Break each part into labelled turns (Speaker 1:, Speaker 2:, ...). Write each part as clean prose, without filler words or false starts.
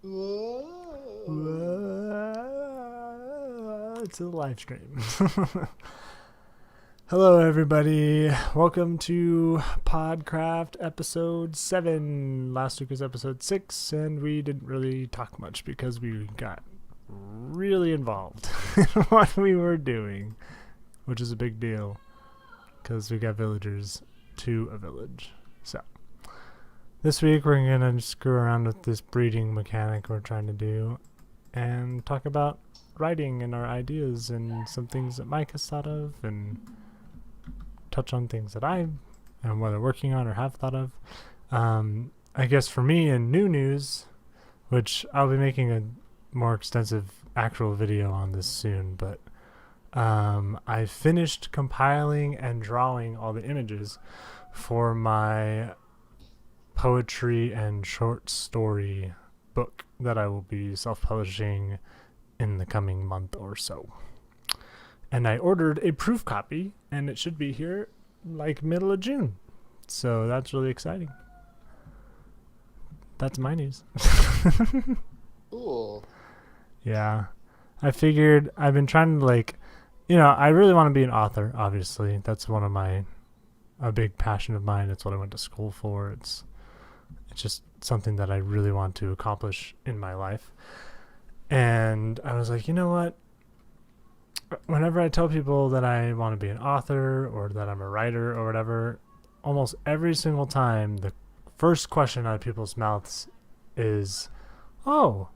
Speaker 1: It's a live stream. Hello, everybody. Welcome to Podcraft episode 7. Last week was episode 6, and we didn't really talk much because we got really involved in what we were doing, which is a big deal because we got villagers to a village. So this week we're gonna screw around with this breeding mechanic we're trying to do and talk about writing and our ideas and some things that Mike has thought of, and touch on things that I am whether working on or have thought of. I guess for me, in new news, which I'll be making a more extensive actual video on this soon, but I finished compiling and drawing all the images for my poetry and short story book that I will be self-publishing in the coming month or so. And I ordered a proof copy, and it should be here like middle of June. So that's really exciting. That's my news.
Speaker 2: Cool.
Speaker 1: Yeah. I figured I've been trying to I really want to be an author, obviously. That's one of a big passion of mine. It's what I went to school for. It's just something that I really want to accomplish in my life. And I was like, you know what? Whenever I tell people that I want to be an author or that I'm a writer or whatever, almost every single time the first question out of people's mouths is, oh,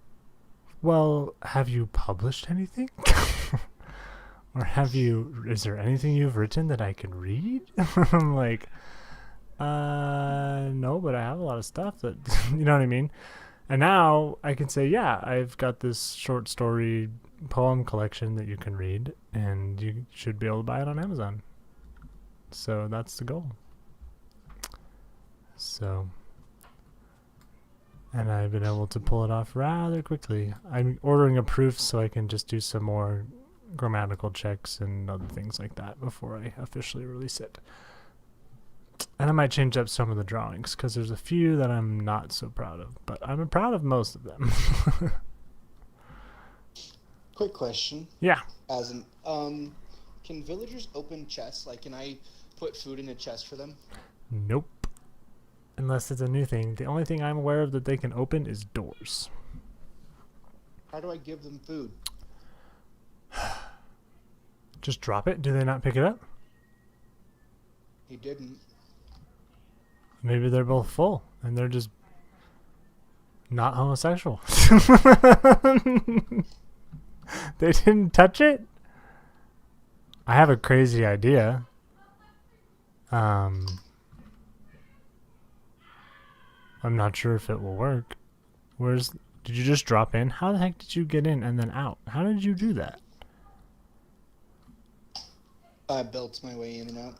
Speaker 1: well, have you published anything? Or is there anything you've written that I can read? I'm like, no, but I have a lot of stuff that, you know what I mean? And now I can say, yeah, I've got this short story poem collection that you can read, and you should be able to buy it on Amazon. So that's the goal. So, and I've been able to pull it off rather quickly. I'm ordering a proof so I can just do some more grammatical checks and other things like that before I officially release it. And I might change up some of the drawings because there's a few that I'm not so proud of, but I'm proud of most of them.
Speaker 2: Quick question.
Speaker 1: Yeah.
Speaker 2: Can villagers open chests? Like, can I put food in a chest for them?
Speaker 1: Nope. Unless it's a new thing. The only thing I'm aware of that they can open is doors.
Speaker 2: How do I give them food?
Speaker 1: Just drop it? Do they not pick it up?
Speaker 2: He didn't.
Speaker 1: Maybe they're both full and they're just not homosexual. They didn't touch it? I have a crazy idea. I'm not sure if it will work. Did you just drop in? How the heck did you get in and then out? How did you do that?
Speaker 2: I built my way in and out.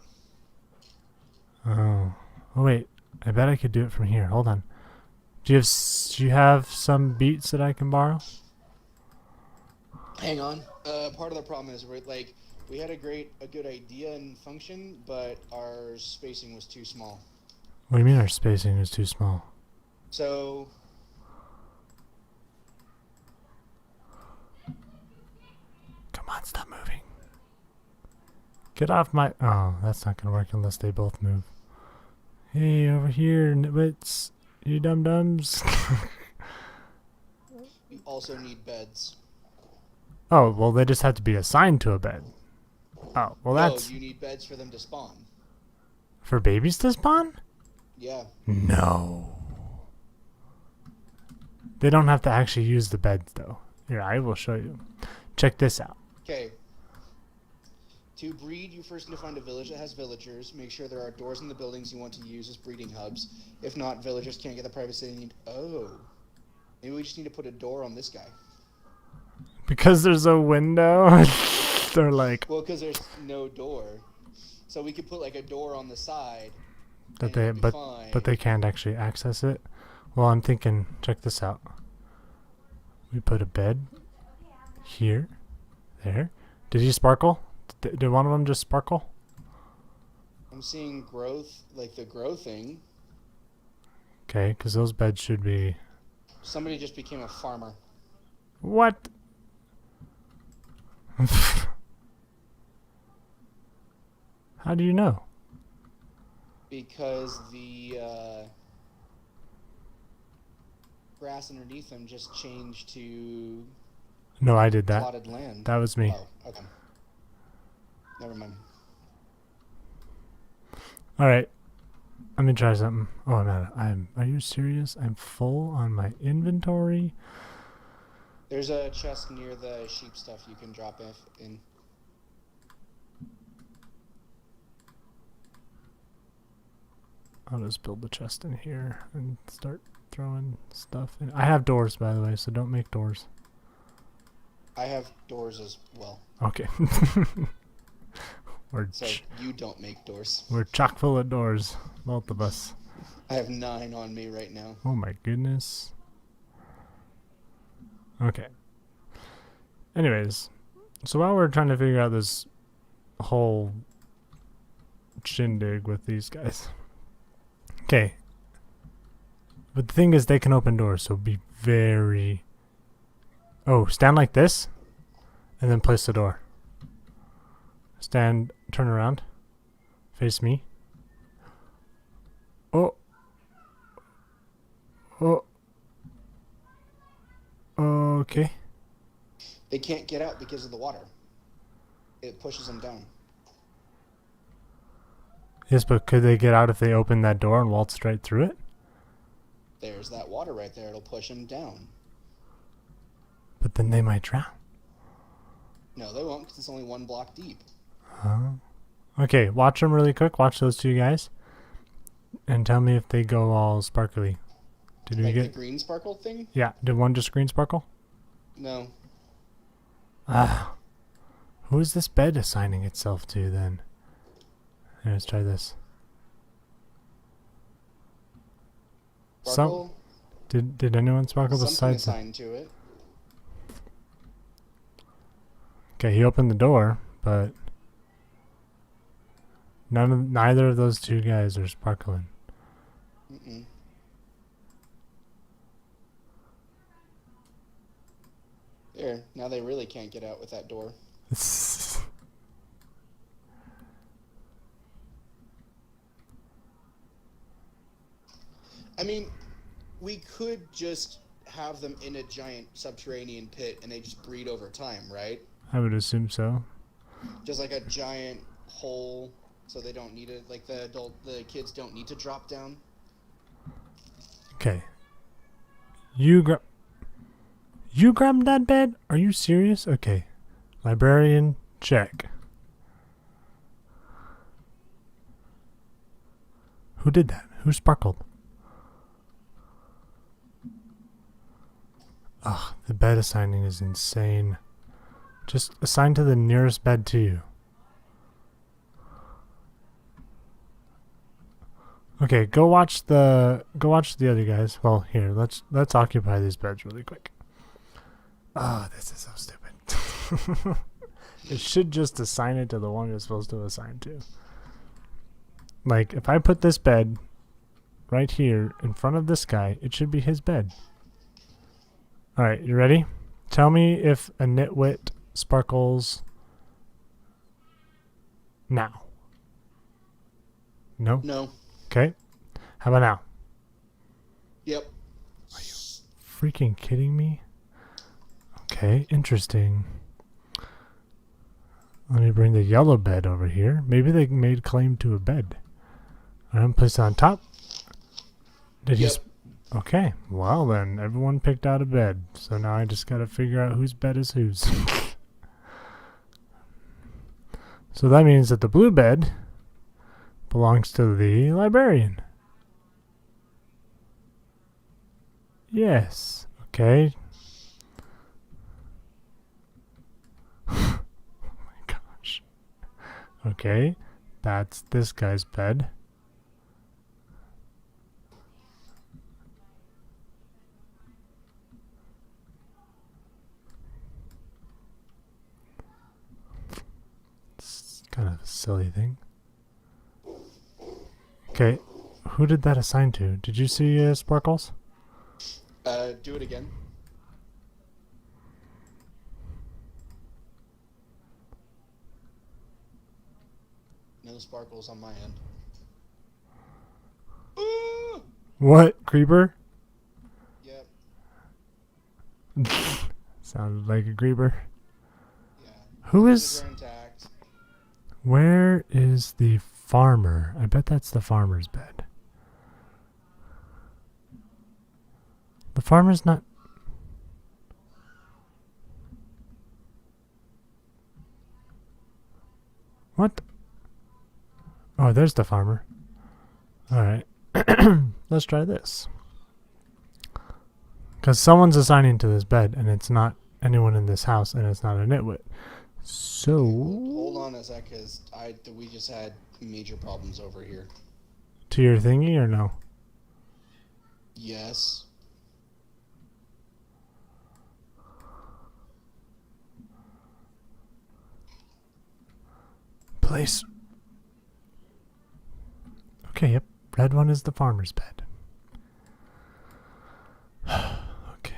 Speaker 1: Oh wait, I bet I could do it from here. Hold on. Do you have some beats that I can borrow?
Speaker 2: Hang on. Part of the problem is we had a good idea and function, but our spacing was too small.
Speaker 1: What do you mean our spacing is too small?
Speaker 2: So
Speaker 1: come on, stop moving. Get off my... Oh, that's not gonna work unless they both move. Hey, over here, nitwits. You dum-dums.
Speaker 2: we also need beds.
Speaker 1: Oh, well, they just have to be assigned to a bed. Oh, well, that's...
Speaker 2: No, you need beds for them to spawn.
Speaker 1: For babies to spawn?
Speaker 2: Yeah.
Speaker 1: No. They don't have to actually use the beds, though. Here, I will show you. Check this out.
Speaker 2: Okay. To breed, you first need to find a village that has villagers. Make sure there are doors in the buildings you want to use as breeding hubs. If not, villagers can't get the privacy they need. Oh. Maybe we just need to put a door on this guy.
Speaker 1: Because there's a window? They're like...
Speaker 2: Well, because there's no door. So we could put like a door on the side.
Speaker 1: But they can't actually access it. Well, I'm thinking, check this out. We put a bed here, there. Did he sparkle? Did one of them just sparkle?
Speaker 2: I'm seeing growth, like the grow thing.
Speaker 1: Okay, because those beds should be
Speaker 2: Somebody just became a farmer.
Speaker 1: What? How do you know?
Speaker 2: Because the grass underneath them just changed to
Speaker 1: No, I did that.
Speaker 2: plotted land.
Speaker 1: That was me.
Speaker 2: Oh, okay. Never mind.
Speaker 1: All right. Let me try something. Oh no, are you serious? I'm full on my inventory.
Speaker 2: There's a chest near the sheep stuff you can drop in.
Speaker 1: I'll just build the chest in here and start throwing stuff in. I have doors, by the way, so don't make doors.
Speaker 2: I have doors as well.
Speaker 1: Okay.
Speaker 2: So you don't make doors.
Speaker 1: We're chock full of doors, both of us.
Speaker 2: I have 9 on me right now.
Speaker 1: Oh my goodness. Okay. Anyways, so while we're trying to figure out this whole shindig with these guys. Okay. But the thing is, they can open doors, so be very... Oh, stand like this, and then place the door. Stand, turn around, face me. Oh. Oh. Okay.
Speaker 2: They can't get out because of the water. It pushes them down.
Speaker 1: Yes, but could they get out if they opened that door and waltzed right through it?
Speaker 2: There's that water right there. It'll push them down.
Speaker 1: But then they might drown.
Speaker 2: No, they won't, because it's only 1 block deep.
Speaker 1: Okay, watch them really quick. Watch those 2 guys. And tell me if they go all sparkly. Did we
Speaker 2: Like the
Speaker 1: get...
Speaker 2: green sparkle thing?
Speaker 1: Yeah, did one just green sparkle?
Speaker 2: No.
Speaker 1: Ah. Who is this bed assigning itself to then? Here, let's try this.
Speaker 2: Sparkle?
Speaker 1: Did anyone sparkle
Speaker 2: Something
Speaker 1: besides...
Speaker 2: assigned to it.
Speaker 1: Okay, he opened the door, but... Neither of those 2 guys are sparkling.
Speaker 2: Mm-mm. There, now they really can't get out with that door. I mean, we could just have them in a giant subterranean pit and they just breed over time, right?
Speaker 1: I would assume so.
Speaker 2: Just like a giant hole, so they don't need it. Like the kids don't need to drop down.
Speaker 1: Okay. You grabbed that bed? Are you serious? Okay. Librarian, check. Who did that? Who sparkled? Ugh, the bed assigning is insane. Just assign to the nearest bed to you. Okay, go watch the other guys. Well, here, let's occupy these beds really quick. Oh, this is so stupid. It should just assign it to the one it's supposed to assign to. Like, if I put this bed right here in front of this guy, it should be his bed. Alright, you ready? Tell me if a nitwit sparkles now. No?
Speaker 2: No.
Speaker 1: Okay. How about now?
Speaker 2: Yep.
Speaker 1: Freaking kidding me? Okay, interesting. Let me bring the yellow bed over here. Maybe they made claim to a bed. I'm placed on top. Did
Speaker 2: Yep.
Speaker 1: he? Okay. Well then, everyone picked out a bed. So now I just gotta figure out whose bed is whose. So that means that the blue bed belongs to the librarian. Yes. Okay. Oh my gosh. Okay. That's this guy's bed. It's kind of a silly thing. Okay. Who did that assign to? Did you see Sparkles?
Speaker 2: Do it again. No sparkles on my end. Ooh!
Speaker 1: What? Creeper?
Speaker 2: Yep.
Speaker 1: Sounded like a creeper.
Speaker 2: Yeah.
Speaker 1: Who
Speaker 2: Villages
Speaker 1: is...
Speaker 2: are intact.
Speaker 1: Where is the farmer? I bet that's the farmer's bed. The farmer's not... What? Oh, there's the farmer. Alright. Let's try this. Because someone's assigning to this bed, and it's not anyone in this house, and it's not a nitwit. So...
Speaker 2: Hold on a sec, because we just had major problems over here.
Speaker 1: To your thingy, or no?
Speaker 2: Yes.
Speaker 1: Place. Okay, yep. Red one is the farmer's bed. Okay.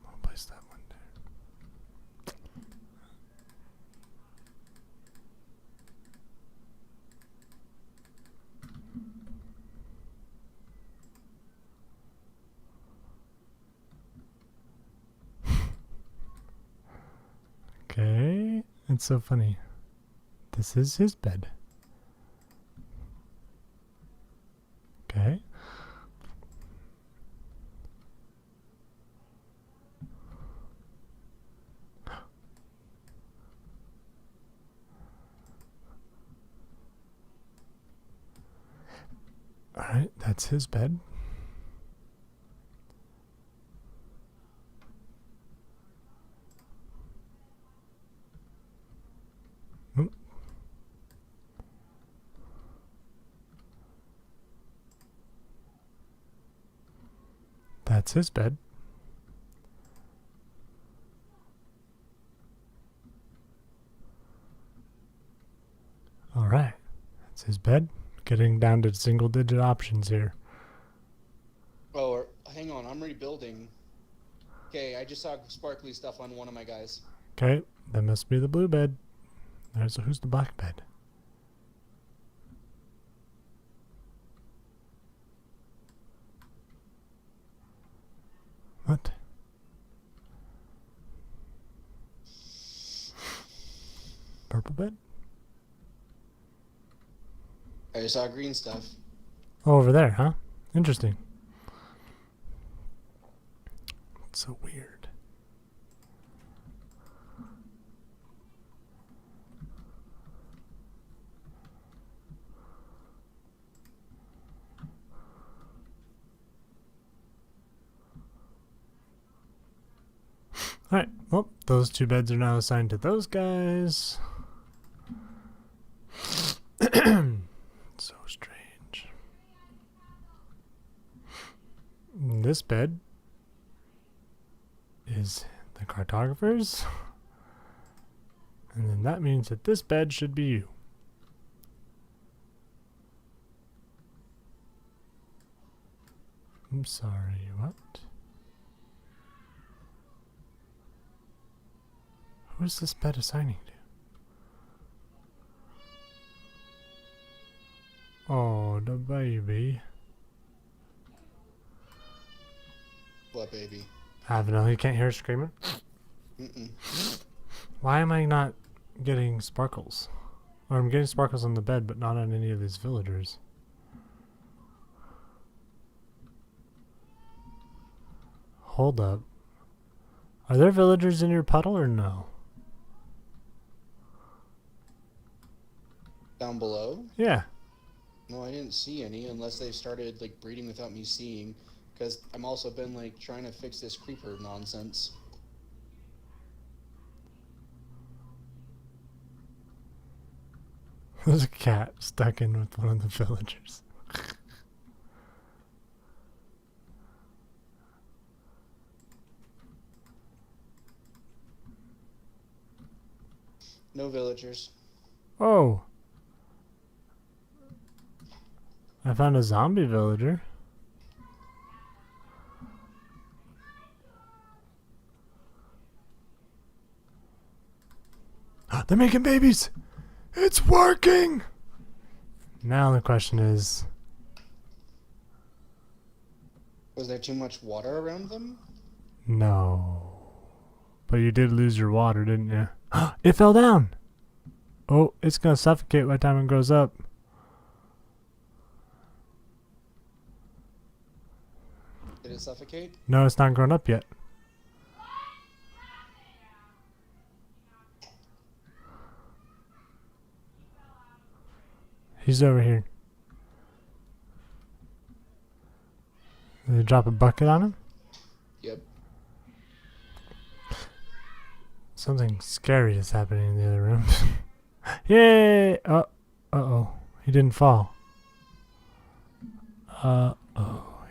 Speaker 1: I'll place that one there. Okay. It's so funny. This is his bed. Okay. Alright, that's his bed. Oop. That's his bed. Alright, that's his bed. Getting down to single digit options here.
Speaker 2: Oh, hang on. I'm rebuilding. Okay, I just saw sparkly stuff on one of my guys.
Speaker 1: Okay, that must be the blue bed. Who's the black bed? What? Purple bed?
Speaker 2: I just saw green stuff.
Speaker 1: Oh, over there, huh? Interesting. It's so weird. Alright, well, those two beds are now assigned to those guys. So strange. This bed is the cartographer's. And then that means that this bed should be you. I'm sorry, what? Who is this bed assigning to? Oh, the baby.
Speaker 2: What, baby?
Speaker 1: I don't know, you can't hear her screaming?
Speaker 2: Mm-mm.
Speaker 1: Why am I not getting sparkles? Or I'm getting sparkles on the bed, but not on any of these villagers. Hold up. Are there villagers in your puddle or no?
Speaker 2: Down below?
Speaker 1: Yeah.
Speaker 2: No, I didn't see any unless they've started like breeding without me seeing. Because I'm also been like trying to fix this creeper nonsense.
Speaker 1: There's a cat stuck in with one of the villagers.
Speaker 2: No villagers.
Speaker 1: Oh. I found a zombie villager. They're making babies. It's working. Now the question is,
Speaker 2: Was there too much water around them?
Speaker 1: no. But you did lose your water, didn't you? It fell down. Oh, it's going to suffocate by the time it grows up.
Speaker 2: Did it suffocate?
Speaker 1: No, it's not grown up yet. He's over here. Did they drop a bucket on him?
Speaker 2: Yep.
Speaker 1: Something scary is happening in the other room. Yay! Oh, uh-oh. He didn't fall. Oh,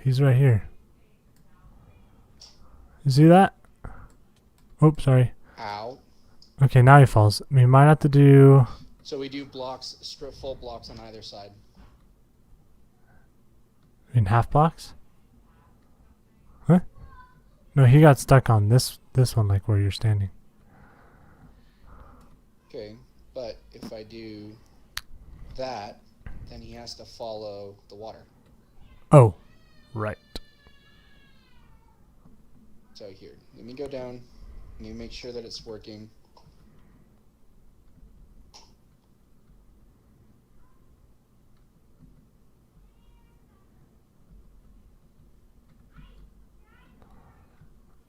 Speaker 1: he's right here. You see that? Oops, sorry.
Speaker 2: Ow.
Speaker 1: Okay, now he falls. We might have to do...
Speaker 2: So we do blocks, full blocks on either side.
Speaker 1: In half blocks? Huh? No, he got stuck on this one, like where you're standing.
Speaker 2: Okay, but if I do that, then he has to follow the water.
Speaker 1: Oh, right.
Speaker 2: So here, let me go down. Let me make sure that it's working.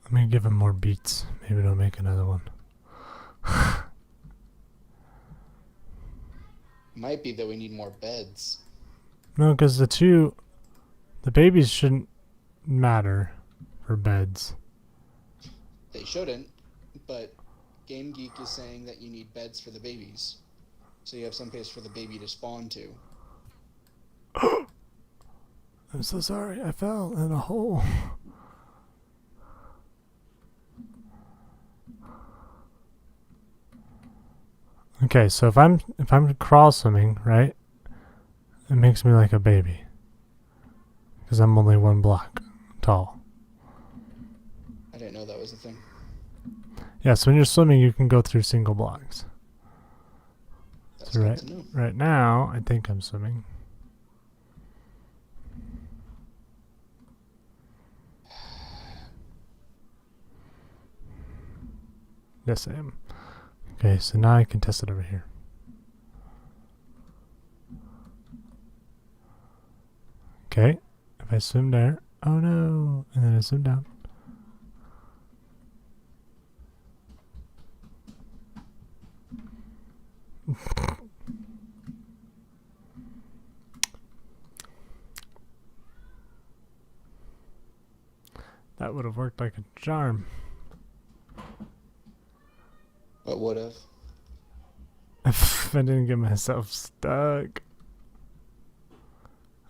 Speaker 1: Let me give him more beats. Maybe it'll make another one.
Speaker 2: Might be that we need more beds.
Speaker 1: No, because the babies shouldn't matter for beds.
Speaker 2: They shouldn't, but Game Geek is saying that you need beds for the babies. So you have some place for the baby to spawn to.
Speaker 1: I'm so sorry. I fell in a hole. Okay, so if I'm crawl swimming, right? It makes me like a baby. Because I'm only 1 block tall.
Speaker 2: I didn't know that was a thing.
Speaker 1: Yeah, so when you're swimming, you can go through single blocks.
Speaker 2: That's
Speaker 1: So
Speaker 2: good to know.
Speaker 1: right now, I think I'm swimming. Yes, I am. Okay, so now I can test it over here. Okay, if I swim there, oh no, and then I swim down. That would have worked like a charm.
Speaker 2: What would have?
Speaker 1: If I didn't get myself stuck.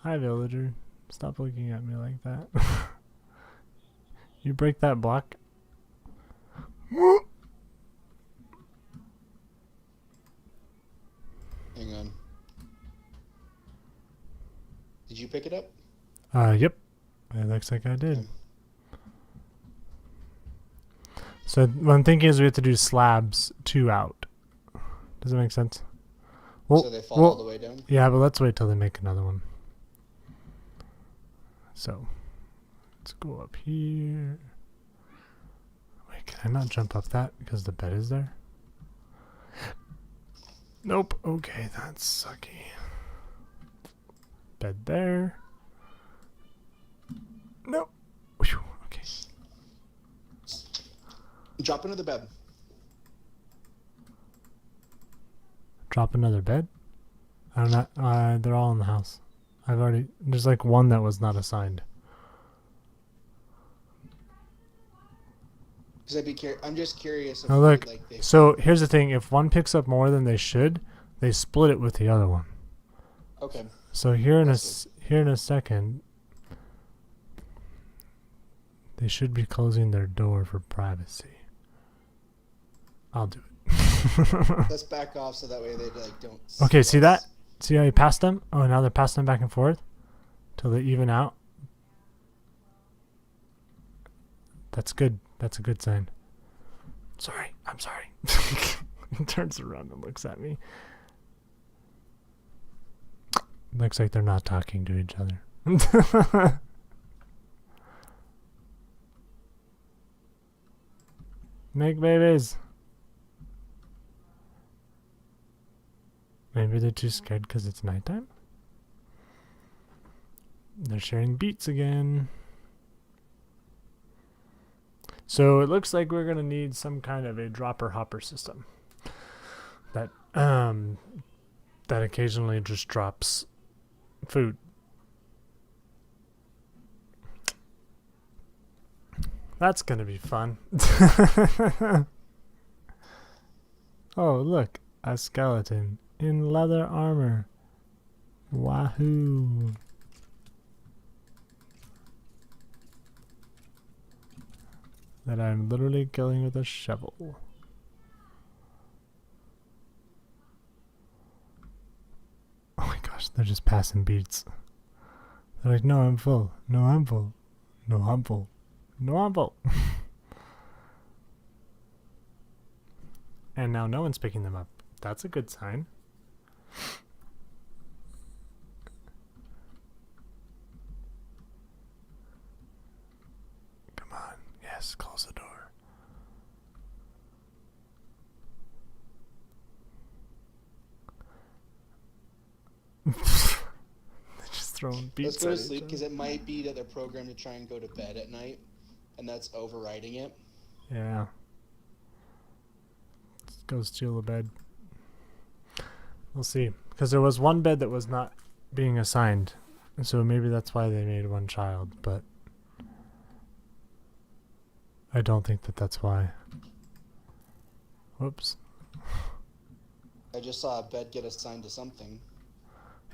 Speaker 1: Hi, villager. Stop looking at me like that. You break that block?
Speaker 2: Hang on. Did you pick it up?
Speaker 1: Yep. It looks like I did. So what I'm thinking is we have to do slabs 2 out. Does that make sense? Well,
Speaker 2: So they fall all the way down?
Speaker 1: yeah, but let's wait till they make another one. So let's go up here. Wait, can I not jump up that because the bed is there? Nope. Okay, that's sucky. Bed there. Nope. Whew, okay.
Speaker 2: Drop into the bed.
Speaker 1: Drop another bed? I don't know. They're all in the house. There's like one that was not assigned.
Speaker 2: Because I'm just curious. If
Speaker 1: Now look,
Speaker 2: like
Speaker 1: so here's the thing. If one picks up more than they should, they split it with the other one.
Speaker 2: Okay.
Speaker 1: So here in a second, they should be closing their door for privacy. I'll do it.
Speaker 2: Let's back off so that way they like don't.
Speaker 1: Okay, see that? See how you passed them? Oh, now they're passing them back and forth till they even out. That's good. That's a good sign. Sorry. I'm sorry. Turns around and looks at me. Looks like they're not talking to each other. Make babies. Maybe they're too scared because it's nighttime? They're sharing beats again. So it looks like we're going to need some kind of a dropper hopper system that that occasionally just drops food. That's going to be fun. Oh, look, a skeleton in leather armor. Wahoo. That I'm literally killing with a shovel. Oh my gosh, they're just passing beats. They're like, no, I'm full. No, I'm full. No, I'm full. No, I'm full. And now no one's picking them up. That's a good sign. Come on. Yes, close the door. They're just throwing beats.
Speaker 2: Let's go to sleep because it might be that they're programmed to try and go to bed at night, and that's overriding it.
Speaker 1: Yeah. Let's go steal a bed. We'll see. Because there was one bed that was not being assigned. So maybe that's why they made one child, but I don't think that that's why. Whoops.
Speaker 2: I just saw a bed get assigned to something.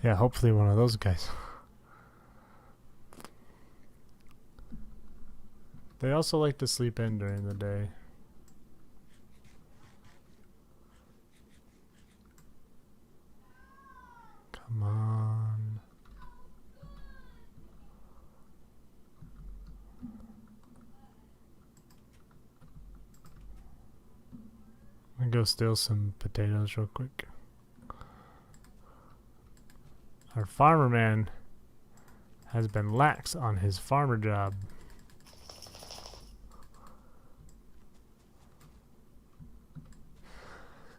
Speaker 1: Yeah, hopefully one of those guys. They also like to sleep in during the day. Come on. I'm gonna go steal some potatoes real quick. Our farmer man has been lax on his farmer job.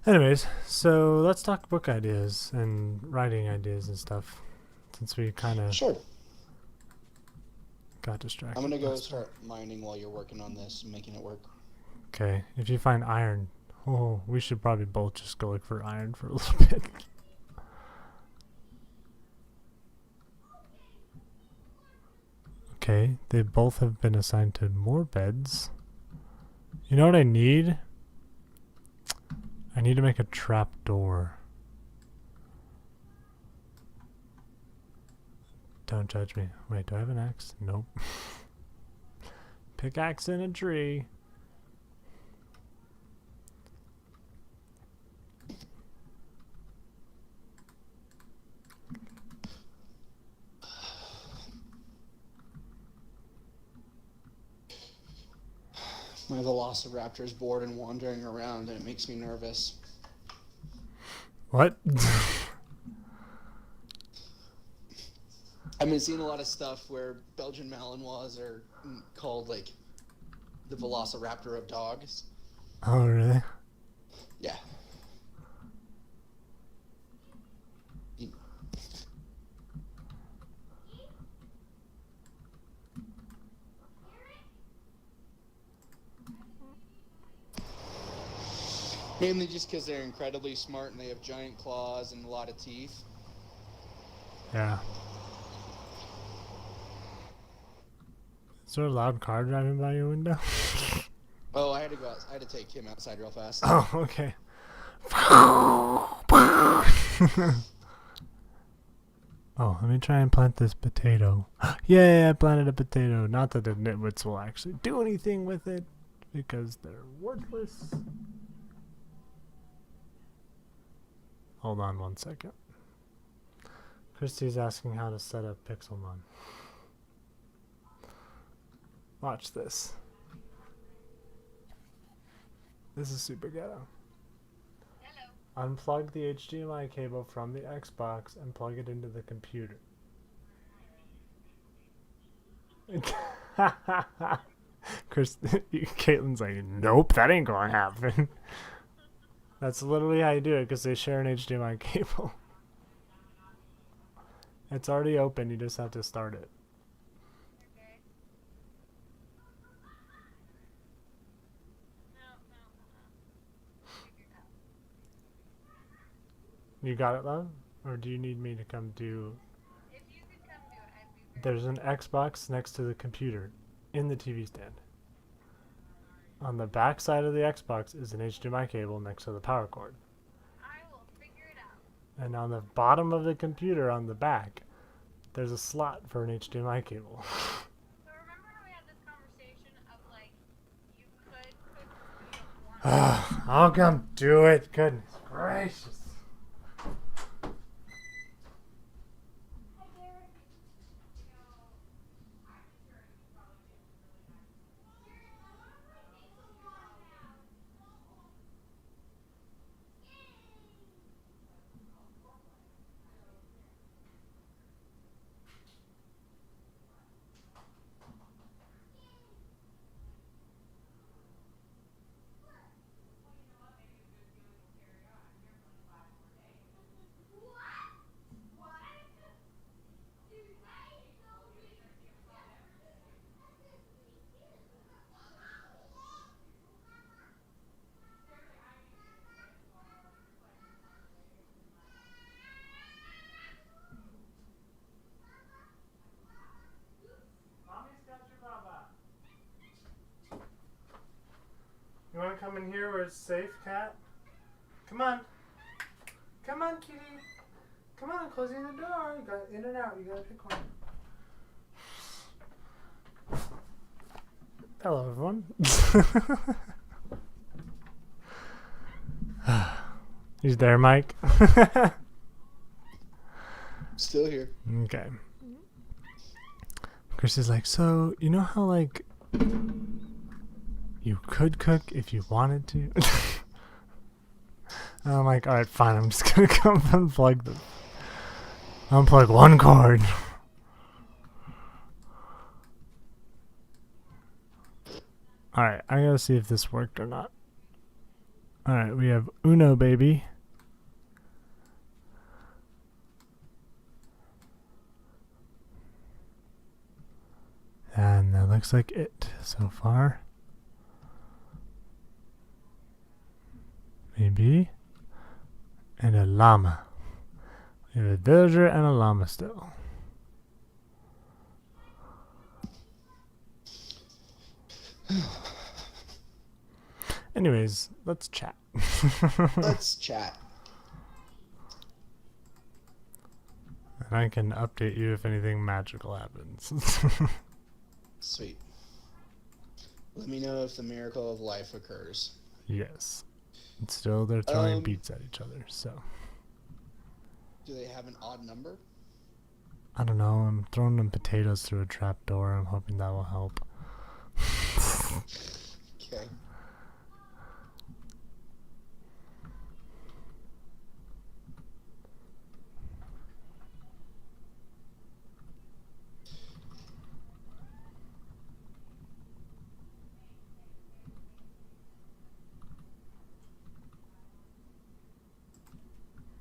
Speaker 1: Anyways, so let's talk book ideas and writing ideas and stuff, since we kind of got distracted.
Speaker 2: I'm going to go start mining while you're working on this and making it work.
Speaker 1: Okay, if you find iron, oh, we should probably both just go look for iron for a little bit. Okay, they both have been assigned to more beds. You know what I need? I need to make a trap door. Don't judge me. Wait, do I have an axe? Nope. Pickaxe in a tree.
Speaker 2: My velociraptor is bored and wandering around, and it makes me nervous.
Speaker 1: What?
Speaker 2: I've been seeing a lot of stuff where Belgian Malinois are called, like, the velociraptor of dogs.
Speaker 1: Oh, really?
Speaker 2: Yeah. Mainly just because they're incredibly smart and they have giant claws and a lot of teeth.
Speaker 1: Yeah. Is there a loud car driving by your window?
Speaker 2: Oh, I had to go out. I had to take him outside real fast.
Speaker 1: Oh, okay. Oh, let me try and plant this potato. Yay, I planted a potato. Not that the nitwits will actually do anything with it, because they're worthless. Hold on one second. Christy's asking how to set up Pixelmon. Watch this. This is super ghetto. unplug the HDMI cable from the Xbox and plug it into the computer. Chris, Caitlin's like, nope, that ain't gonna happen. That's literally how you do it, because they share an HDMI cable. It's already open, you just have to start it.
Speaker 3: Okay. No. Figure it out.
Speaker 1: You got it, love? Or do you need me to come do...
Speaker 3: If you could come do it, I'd be very
Speaker 1: There's an Xbox next to the computer in the TV stand. On the back side of the Xbox is an HDMI cable next to the power cord.
Speaker 3: I will figure it out.
Speaker 1: And on the bottom of the computer on the back, there's a slot for an HDMI cable.
Speaker 3: So remember how we had this conversation of like, you could cook if you don't want
Speaker 1: I'll come do it. Goodness gracious. You want to come in here where it's safe, cat? Come on. Come on, kitty. Come on, closing the door. You got in and out. You gotta pick one. Hello, everyone. He's there, Mike.
Speaker 2: Still here.
Speaker 1: Okay. Chris is like, so, you know how, like, you could cook if you wanted to? And I'm like, alright, fine, I'm just gonna come unplug them. Unplug one cord. Alright, I gotta see if this worked or not. Alright, we have Uno, baby. And that looks like it so far. Maybe. And a llama. We have a villager and a llama still. Anyways, let's chat.
Speaker 2: Let's chat.
Speaker 1: And I can update you if anything magical happens.
Speaker 2: Sweet. Let me know if the miracle of life occurs.
Speaker 1: Yes. And still, they're throwing beats at each other, so.
Speaker 2: Do they have an odd number?
Speaker 1: I don't know. I'm throwing them potatoes through a trap door. I'm hoping that will help.
Speaker 2: Okay.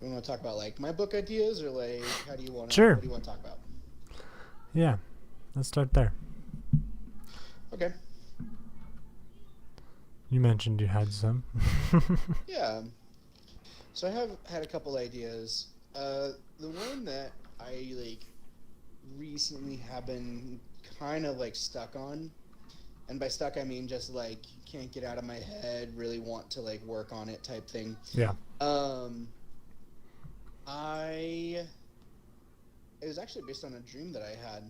Speaker 2: You want to talk about like my book ideas, or like how do you want to?
Speaker 1: Sure.
Speaker 2: What do you want to talk about?
Speaker 1: Yeah. Let's start there.
Speaker 2: Okay.
Speaker 1: You mentioned you had some.
Speaker 2: Yeah. So I have had a couple ideas. The one that I like recently have been kind of like stuck on, and by stuck I mean just like can't get out of my head, really want to like work on it type thing.
Speaker 1: Yeah.
Speaker 2: It was actually based on a dream that I had,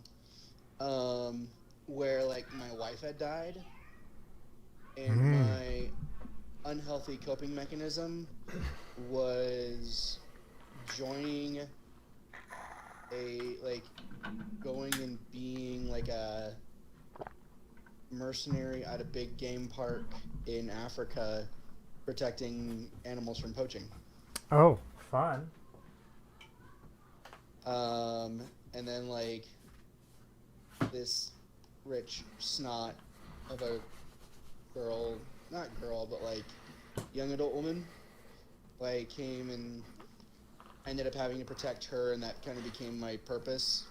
Speaker 2: where like my wife had died, and my unhealthy coping mechanism was joining going and being like a mercenary at a big game park in Africa, protecting animals from poaching.
Speaker 1: Oh, fun.
Speaker 2: And then like this rich snot of a girl, not girl, but like young adult woman, like came and ended up having to protect her, and that kind of became my purpose,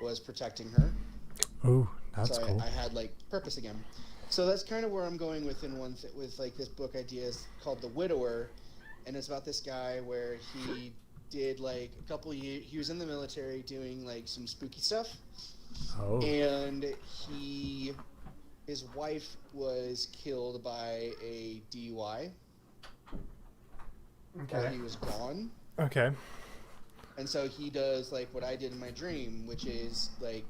Speaker 2: was protecting her.
Speaker 1: Ooh, that's
Speaker 2: So
Speaker 1: cool.
Speaker 2: I had like purpose again. So that's kind of where I'm going with with like this book idea is called The Widower, and it's about this guy where he did like a couple years. He was in the military doing like some spooky stuff,
Speaker 1: Oh.
Speaker 2: and his wife was killed by a DUI while he was gone.
Speaker 1: Okay.
Speaker 2: And so he does like what I did in my dream, which is like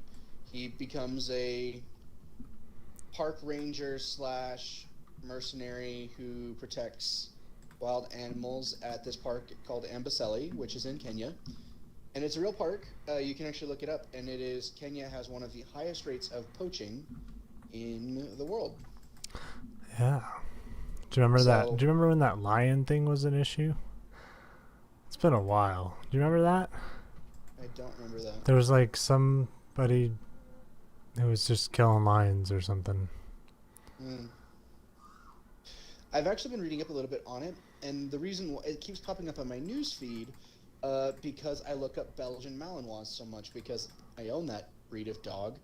Speaker 2: he becomes a park ranger / mercenary who protects wild animals at this park called Amboseli, which is in Kenya. And it's a real park. You can actually look it up. And Kenya has one of the highest rates of poaching in the world.
Speaker 1: Yeah. Do you remember that? Do you remember when that lion thing was an issue? It's been a while. Do you remember that?
Speaker 2: I don't remember that.
Speaker 1: There was like somebody who was just killing lions or something.
Speaker 2: I've actually been reading up a little bit on it, and the reason it keeps popping up on my news feed because I look up Belgian Malinois so much because I own that breed of dog,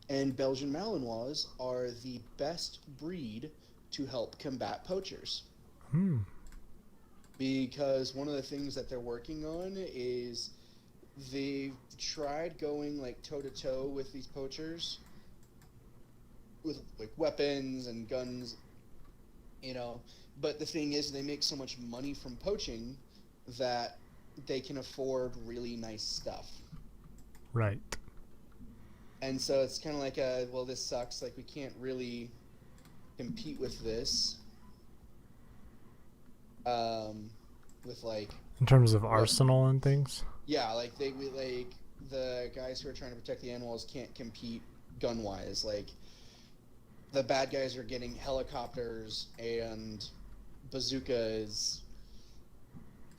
Speaker 2: and Belgian Malinois are the best breed to help combat poachers. Because one of the things that they're working on is they've tried going like toe-to-toe with these poachers with like weapons and guns, you know, but the thing is they make so much money from poaching that they can afford really nice stuff.
Speaker 1: Right.
Speaker 2: And so it's kind of like well, this sucks, like we can't really compete with this. With like
Speaker 1: in terms of arsenal and things.
Speaker 2: Yeah, like the guys who are trying to protect the animals can't compete gun wise. Like the bad guys are getting helicopters and bazookas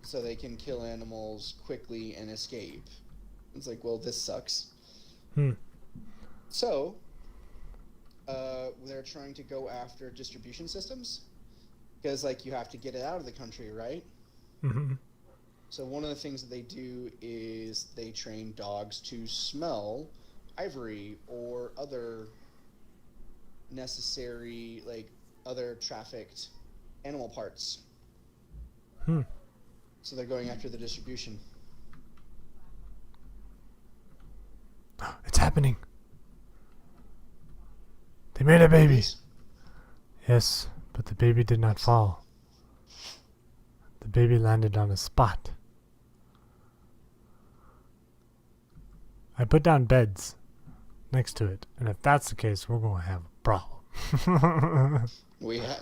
Speaker 2: so they can kill animals quickly and escape. It's like, well, this sucks. So they're trying to go after distribution systems. Because, like, you have to get it out of the country, right?
Speaker 1: Mm-hmm.
Speaker 2: So one of the things that they do is they train dogs to smell ivory or other necessary, like, other trafficked animal parts. So they're going after the distribution.
Speaker 1: It's happening. They made a baby. Yes. But the baby did not fall. The baby landed on a spot. I put down beds next to it, and if that's the case, we're going to have a problem.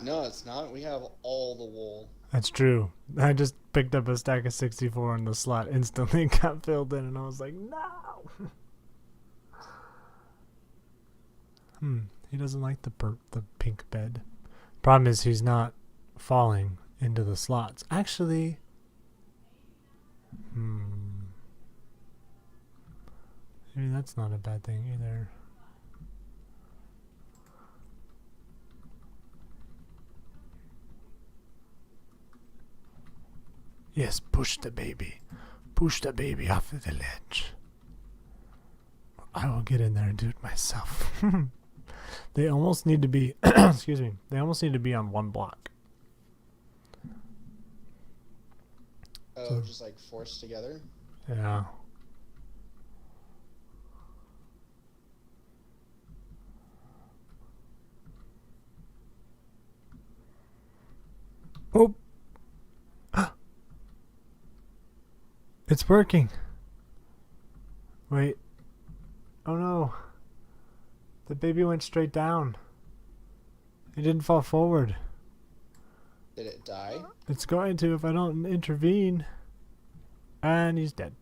Speaker 2: No, it's not. We have all the wool.
Speaker 1: That's true. I just picked up a stack of 64 and the slot instantly got filled in, and I was like, no! He doesn't like the pink bed. Problem is he's not falling into the slots. Actually, maybe that's not a bad thing either. Yes, push the baby. Push the baby off of the ledge. I will get in there and do it myself. They almost need to be, excuse me, they almost need to be on one block.
Speaker 2: Oh, just like forced together?
Speaker 1: Yeah. Oh. It's working. Wait. Oh no. The baby went straight down. It didn't fall forward.
Speaker 2: Did it die?
Speaker 1: It's going to if I don't intervene. And he's dead.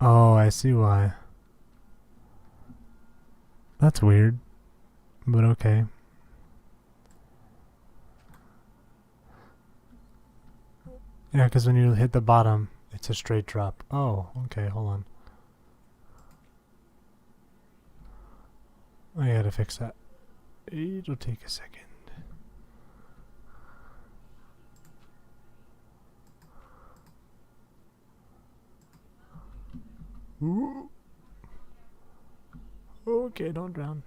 Speaker 1: Oh, I see why. That's weird. But okay. Yeah, because when you hit the bottom, it's a straight drop. Oh, okay, hold on. I gotta fix that. It'll take a second. Ooh. Okay, don't drown.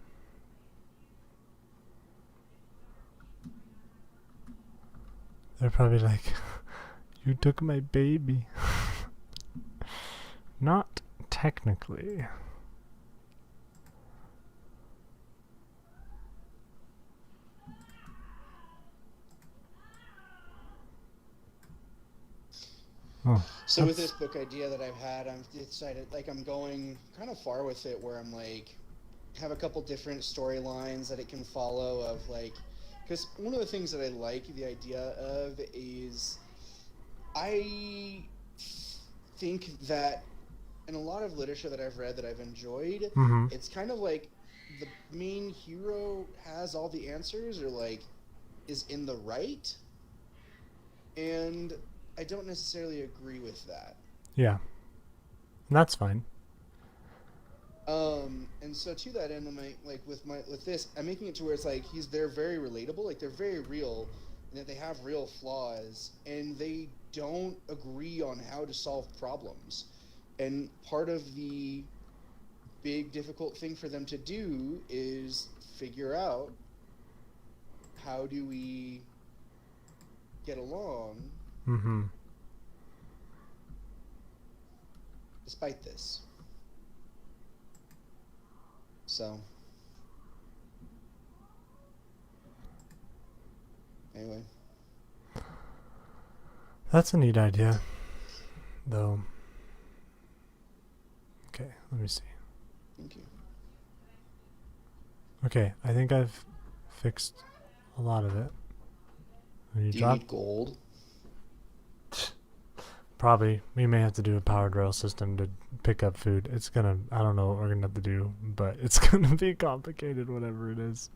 Speaker 1: They're probably like, you took my baby. Not technically. Oh,
Speaker 2: So with this book idea that I've had, I'm decided like I'm going kind of far with it, where I'm like have a couple different storylines that it can follow of like, because one of the things that I like the idea of is I think that in a lot of literature that I've read that I've enjoyed, it's kind of like the main hero has all the answers or like is in the right, and I don't necessarily agree with that.
Speaker 1: yeah. That's fine.
Speaker 2: And so to that end, I'm like with this, I'm making it to where it's like they're very relatable, like they're very real, and that they have real flaws, and they don't agree on how to solve problems. And part of the big difficult thing for them to do is figure out how do we get along despite this. So anyway,
Speaker 1: that's a neat idea, though. Okay, let me see.
Speaker 2: thank you.
Speaker 1: Okay, I think I've fixed a lot of it. When you
Speaker 2: Do you
Speaker 1: drop,
Speaker 2: need gold?
Speaker 1: probably we may have to do a powered rail system to pick up food. It's gonna, I don't know what we're gonna have to do, but it's gonna be complicated, whatever it is.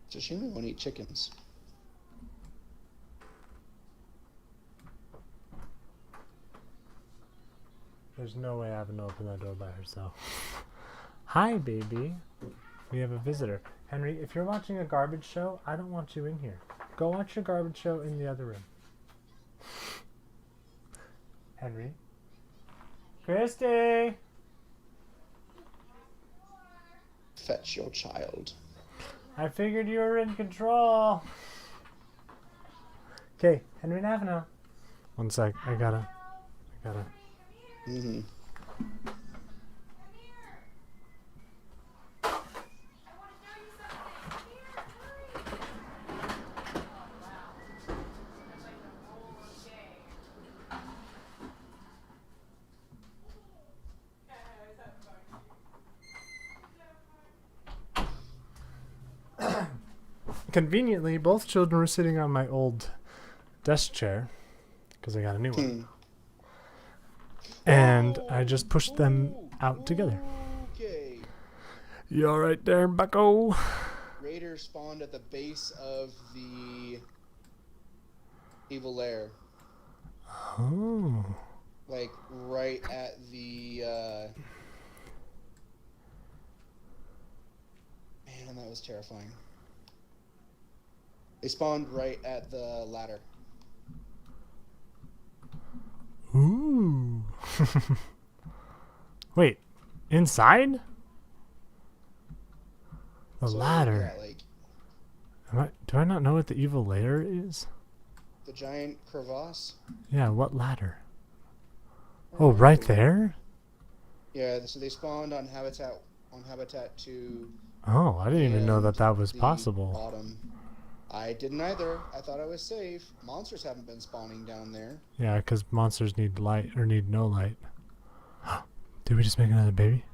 Speaker 2: It's a shame we won't eat chickens.
Speaker 1: There's no way Avon to open that door by herself. Hi, baby. We have a visitor. Henry, if you're watching a garbage show, I don't want you in here. Go watch your garbage show in the other room. Henry? Christy!
Speaker 2: Fetch your child.
Speaker 1: I figured you were in control. Okay, Henry and Avon. One sec. I gotta.
Speaker 2: Mm-hmm.
Speaker 1: Conveniently, both children were sitting on my old desk chair because I got a new one. And I just pushed them out together.
Speaker 2: Okay.
Speaker 1: You alright there, bucko?
Speaker 2: Raiders spawned at the base of the evil lair.
Speaker 1: Oh.
Speaker 2: Like right at the man, that was terrifying. They spawned right at the ladder.
Speaker 1: Ooh. Wait, inside? The ladder.
Speaker 2: Yeah, like
Speaker 1: Do I not know what the evil lair is?
Speaker 2: the giant crevasse.
Speaker 1: Yeah, what ladder? Oh, right there?
Speaker 2: Yeah, so they spawned on Habitat 2.
Speaker 1: Oh, I didn't even know that
Speaker 2: and
Speaker 1: was
Speaker 2: the
Speaker 1: possible.
Speaker 2: Bottom. I didn't either. I thought I was safe. Monsters haven't been spawning down there.
Speaker 1: Yeah, because monsters need light, or need no light. Did we just make another baby?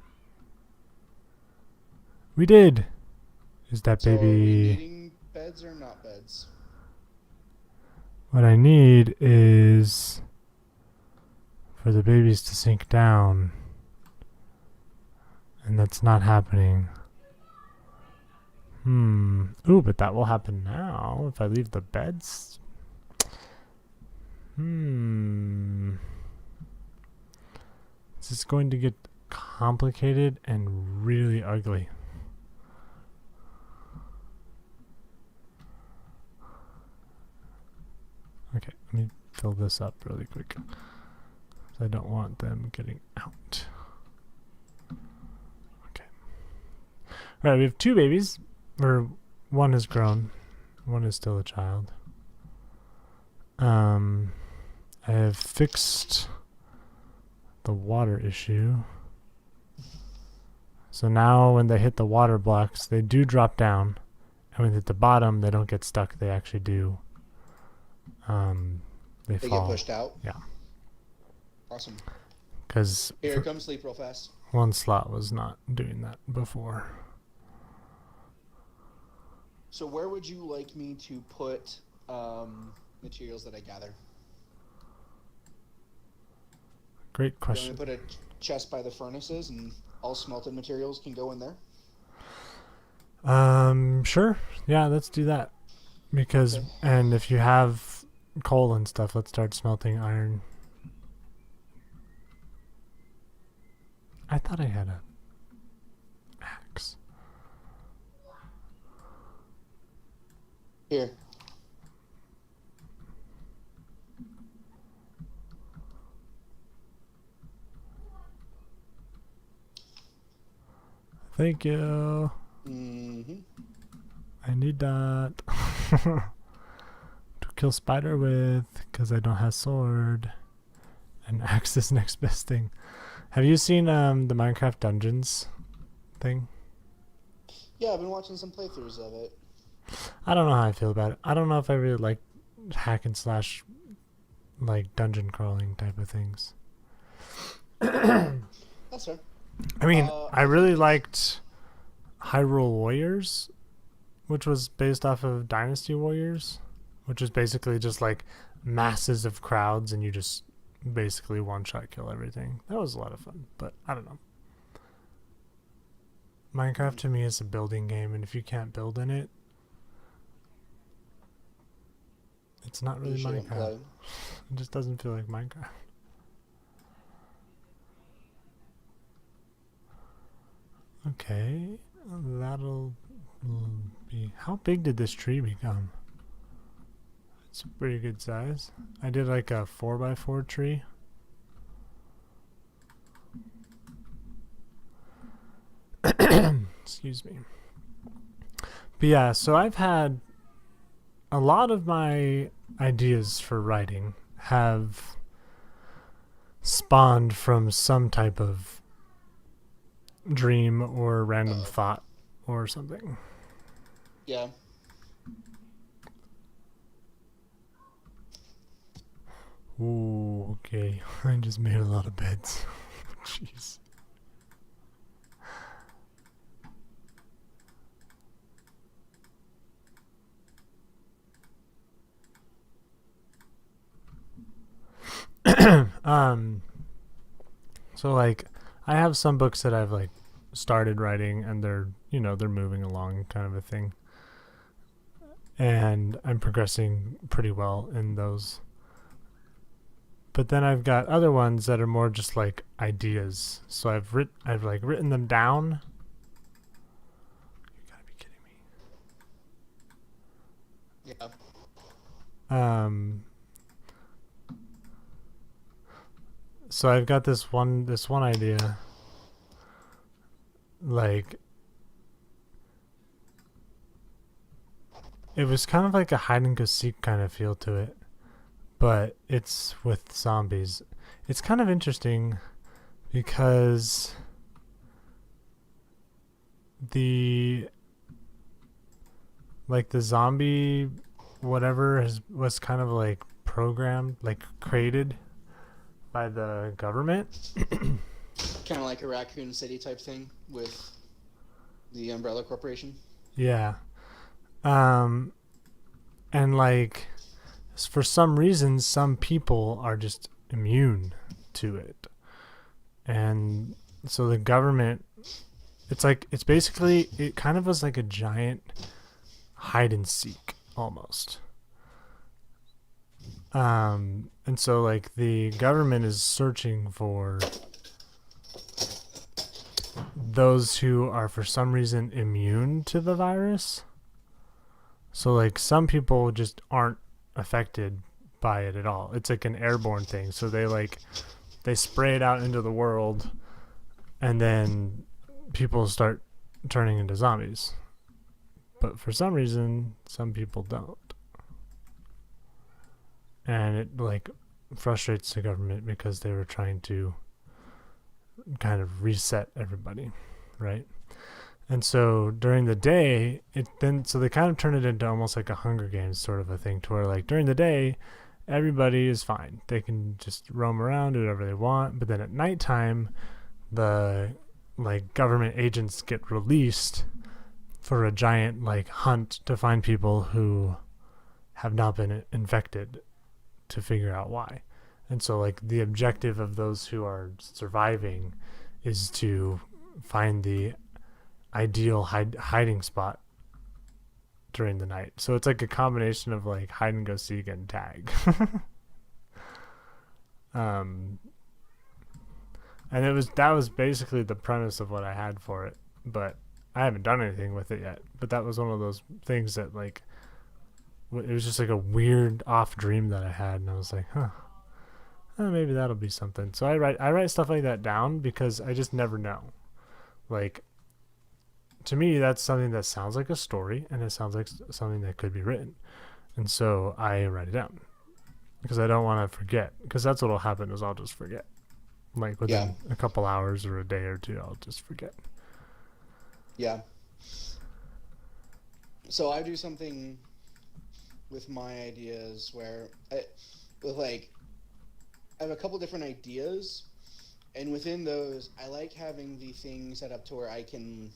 Speaker 1: We did! Is that
Speaker 2: So are we
Speaker 1: baby...
Speaker 2: needing beds or not beds?
Speaker 1: What I need is... for the babies to sink down. And that's not happening. Ooh, but that will happen now if I leave the beds. This is going to get complicated and really ugly. Okay, let me fill this up really quick. I don't want them getting out. Okay. All right, we have 2 babies. Or one is grown. One is still a child. I have fixed the water issue. So now when they hit the water blocks, they do drop down. And when they hit the bottom, they don't get stuck. They actually do. They
Speaker 2: They
Speaker 1: fall.
Speaker 2: get pushed out.
Speaker 1: Yeah.
Speaker 2: Awesome.
Speaker 1: Because
Speaker 2: Here, come sleep real fast.
Speaker 1: one slot was not doing that before.
Speaker 2: So where would you like me to put materials that I gather?
Speaker 1: Great
Speaker 2: You
Speaker 1: question.
Speaker 2: want me to put a chest by the furnaces and all smelted materials can go in there?
Speaker 1: Sure. Yeah, let's do that. Because,
Speaker 2: Okay.
Speaker 1: and if you have coal and stuff, let's start smelting iron. I thought I had a axe.
Speaker 2: Here.
Speaker 1: Thank you.
Speaker 2: Mm-hmm.
Speaker 1: I need that. To kill spider with, because I don't have sword. And axe is next best thing. Have you seen the Minecraft Dungeons thing?
Speaker 2: Yeah, I've been watching some playthroughs of it.
Speaker 1: I don't know how I feel about it. I don't know if I really like hack and slash, like dungeon crawling type of things.
Speaker 2: That's fair.
Speaker 1: I mean, I really liked Hyrule Warriors, which was based off of Dynasty Warriors, which is basically just like masses of crowds and you just basically one-shot kill everything. That was a lot of fun, but I don't know. Minecraft to me is a building game, and if you can't build in it, it's not really
Speaker 2: You shouldn't
Speaker 1: Minecraft.
Speaker 2: play.
Speaker 1: It just doesn't feel like Minecraft. Okay, that'll be... How big did this tree become? It's a pretty good size. I did like a 4x4 tree. Excuse me. But yeah, so I've had a lot of my ideas for writing have spawned from some type of dream or random thought or something.
Speaker 2: Yeah.
Speaker 1: Ooh, okay. I just made a lot of beds. Jeez. So like I have some books that I've like started writing and they're, you know, they're moving along kind of a thing. And I'm progressing pretty well in those. But then I've got other ones that are more just like ideas. So I've written them down. You gotta be kidding me.
Speaker 2: Yeah.
Speaker 1: So I've got this one idea. Like it was kind of like a hide and go seek kind of feel to it, but it's with zombies. It's kind of interesting because the zombie whatever was kind of like programmed, like created by the government.
Speaker 2: Kind of like a Raccoon City type thing with the Umbrella Corporation.
Speaker 1: Yeah. And like for some reason some people are just immune to it. And so the government, it's basically, it kind of was like a giant hide and seek almost. And so like the government is searching for those who are for some reason immune to the virus. So like some people just aren't affected by it at all. It's like an airborne thing. So they spray it out into the world, and then people start turning into zombies. But for some reason, some people don't. And it like frustrates the government because they were trying to kind of reset everybody, right? And so during the day, so they kind of turn it into almost like a Hunger Games sort of a thing, to where like during the day, everybody is fine. They can just roam around, do whatever they want. But then at nighttime, the like government agents get released for a giant like hunt to find people who have not been infected, to figure out why. And so like the objective of those who are surviving is to find the ideal hiding spot during the night. So it's like a combination of like hide and go seek and tag. And that was basically the premise of what I had for it, but I haven't done anything with it yet. But that was one of those things that like it was just like a weird off dream that I had, and I was like, maybe that'll be something. So I write stuff like that down because I just never know. Like, to me, that's something that sounds like a story, and it sounds like something that could be written. And so I write it down because I don't want to forget, because that's what will happen is I'll just forget. Like within a couple hours or a day or two, I'll just forget.
Speaker 2: Yeah. So I do something with my ideas where I have a couple different ideas, and within those, I like having the thing set up to where I can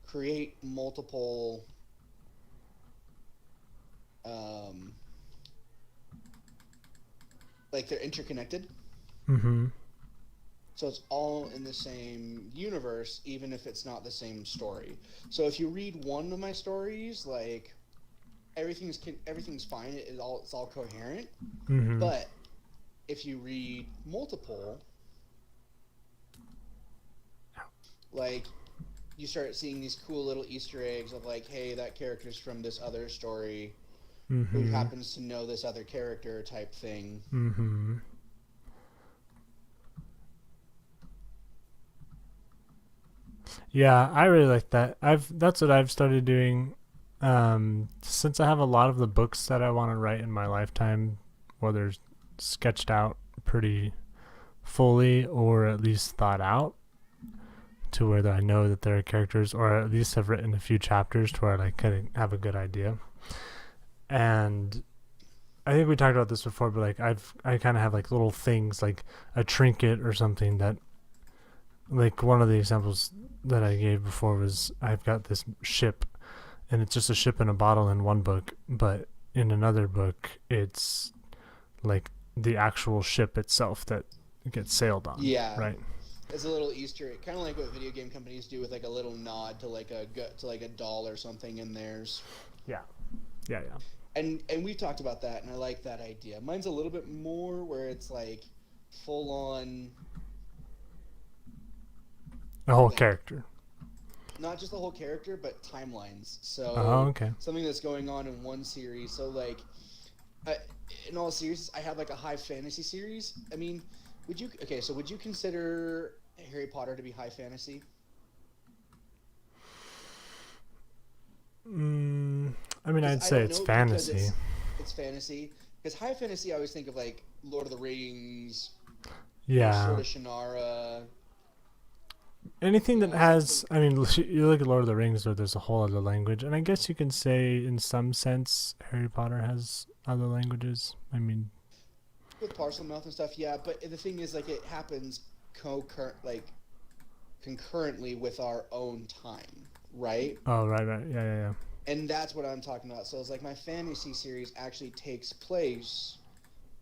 Speaker 2: create multiple like they're interconnected.
Speaker 1: Mm-hmm.
Speaker 2: So it's all in the same universe, even if it's not the same story. So if you read one of my stories, like everything's fine, it's all coherent.
Speaker 1: Mm-hmm.
Speaker 2: But if you read multiple, like you start seeing these cool little Easter eggs of like, hey, that character's from this other story,
Speaker 1: mm-hmm.
Speaker 2: who happens to know this other character type thing.
Speaker 1: Mm-hmm. Yeah, I really like that. That's what I've started doing. Since I have a lot of the books that I want to write in my lifetime, whether sketched out pretty fully or at least thought out, to where I know that there are characters, or at least have written a few chapters to where I kind of have a good idea. And I think we talked about this before, but like I kind of have like little things, like a trinket or something that, like one of the examples that I gave before was I've got this ship, and it's just a ship in a bottle in one book, but in another book it's like the actual ship itself that gets sailed on.
Speaker 2: Yeah.
Speaker 1: Right.
Speaker 2: It's a little Easter egg, kind of like what video game companies do with like a little nod to like a doll or something in theirs.
Speaker 1: Yeah. Yeah.
Speaker 2: And we've talked about that, and I like that idea. Mine's a little bit more where it's like full on.
Speaker 1: The whole character.
Speaker 2: Not just the whole character, but timelines. So
Speaker 1: okay.
Speaker 2: Something that's going on in one series. So like, in all seriousness, I have like a high fantasy series. I mean, would you consider Harry Potter to be high fantasy?
Speaker 1: I mean, I'd say it's fantasy.
Speaker 2: It's fantasy. Because high fantasy, I always think of like Lord of the Rings.
Speaker 1: Yeah.
Speaker 2: Sword of Shannara.
Speaker 1: Anything that has, I mean, you look at Lord of the Rings, where there's a whole other language, and I guess you can say, in some sense, Harry Potter has other languages. I mean,
Speaker 2: with Parselmouth and stuff, yeah. But the thing is, like, it happens concurrently with our own time, right?
Speaker 1: Oh, right, yeah.
Speaker 2: And that's what I'm talking about. So it's like my fantasy series actually takes place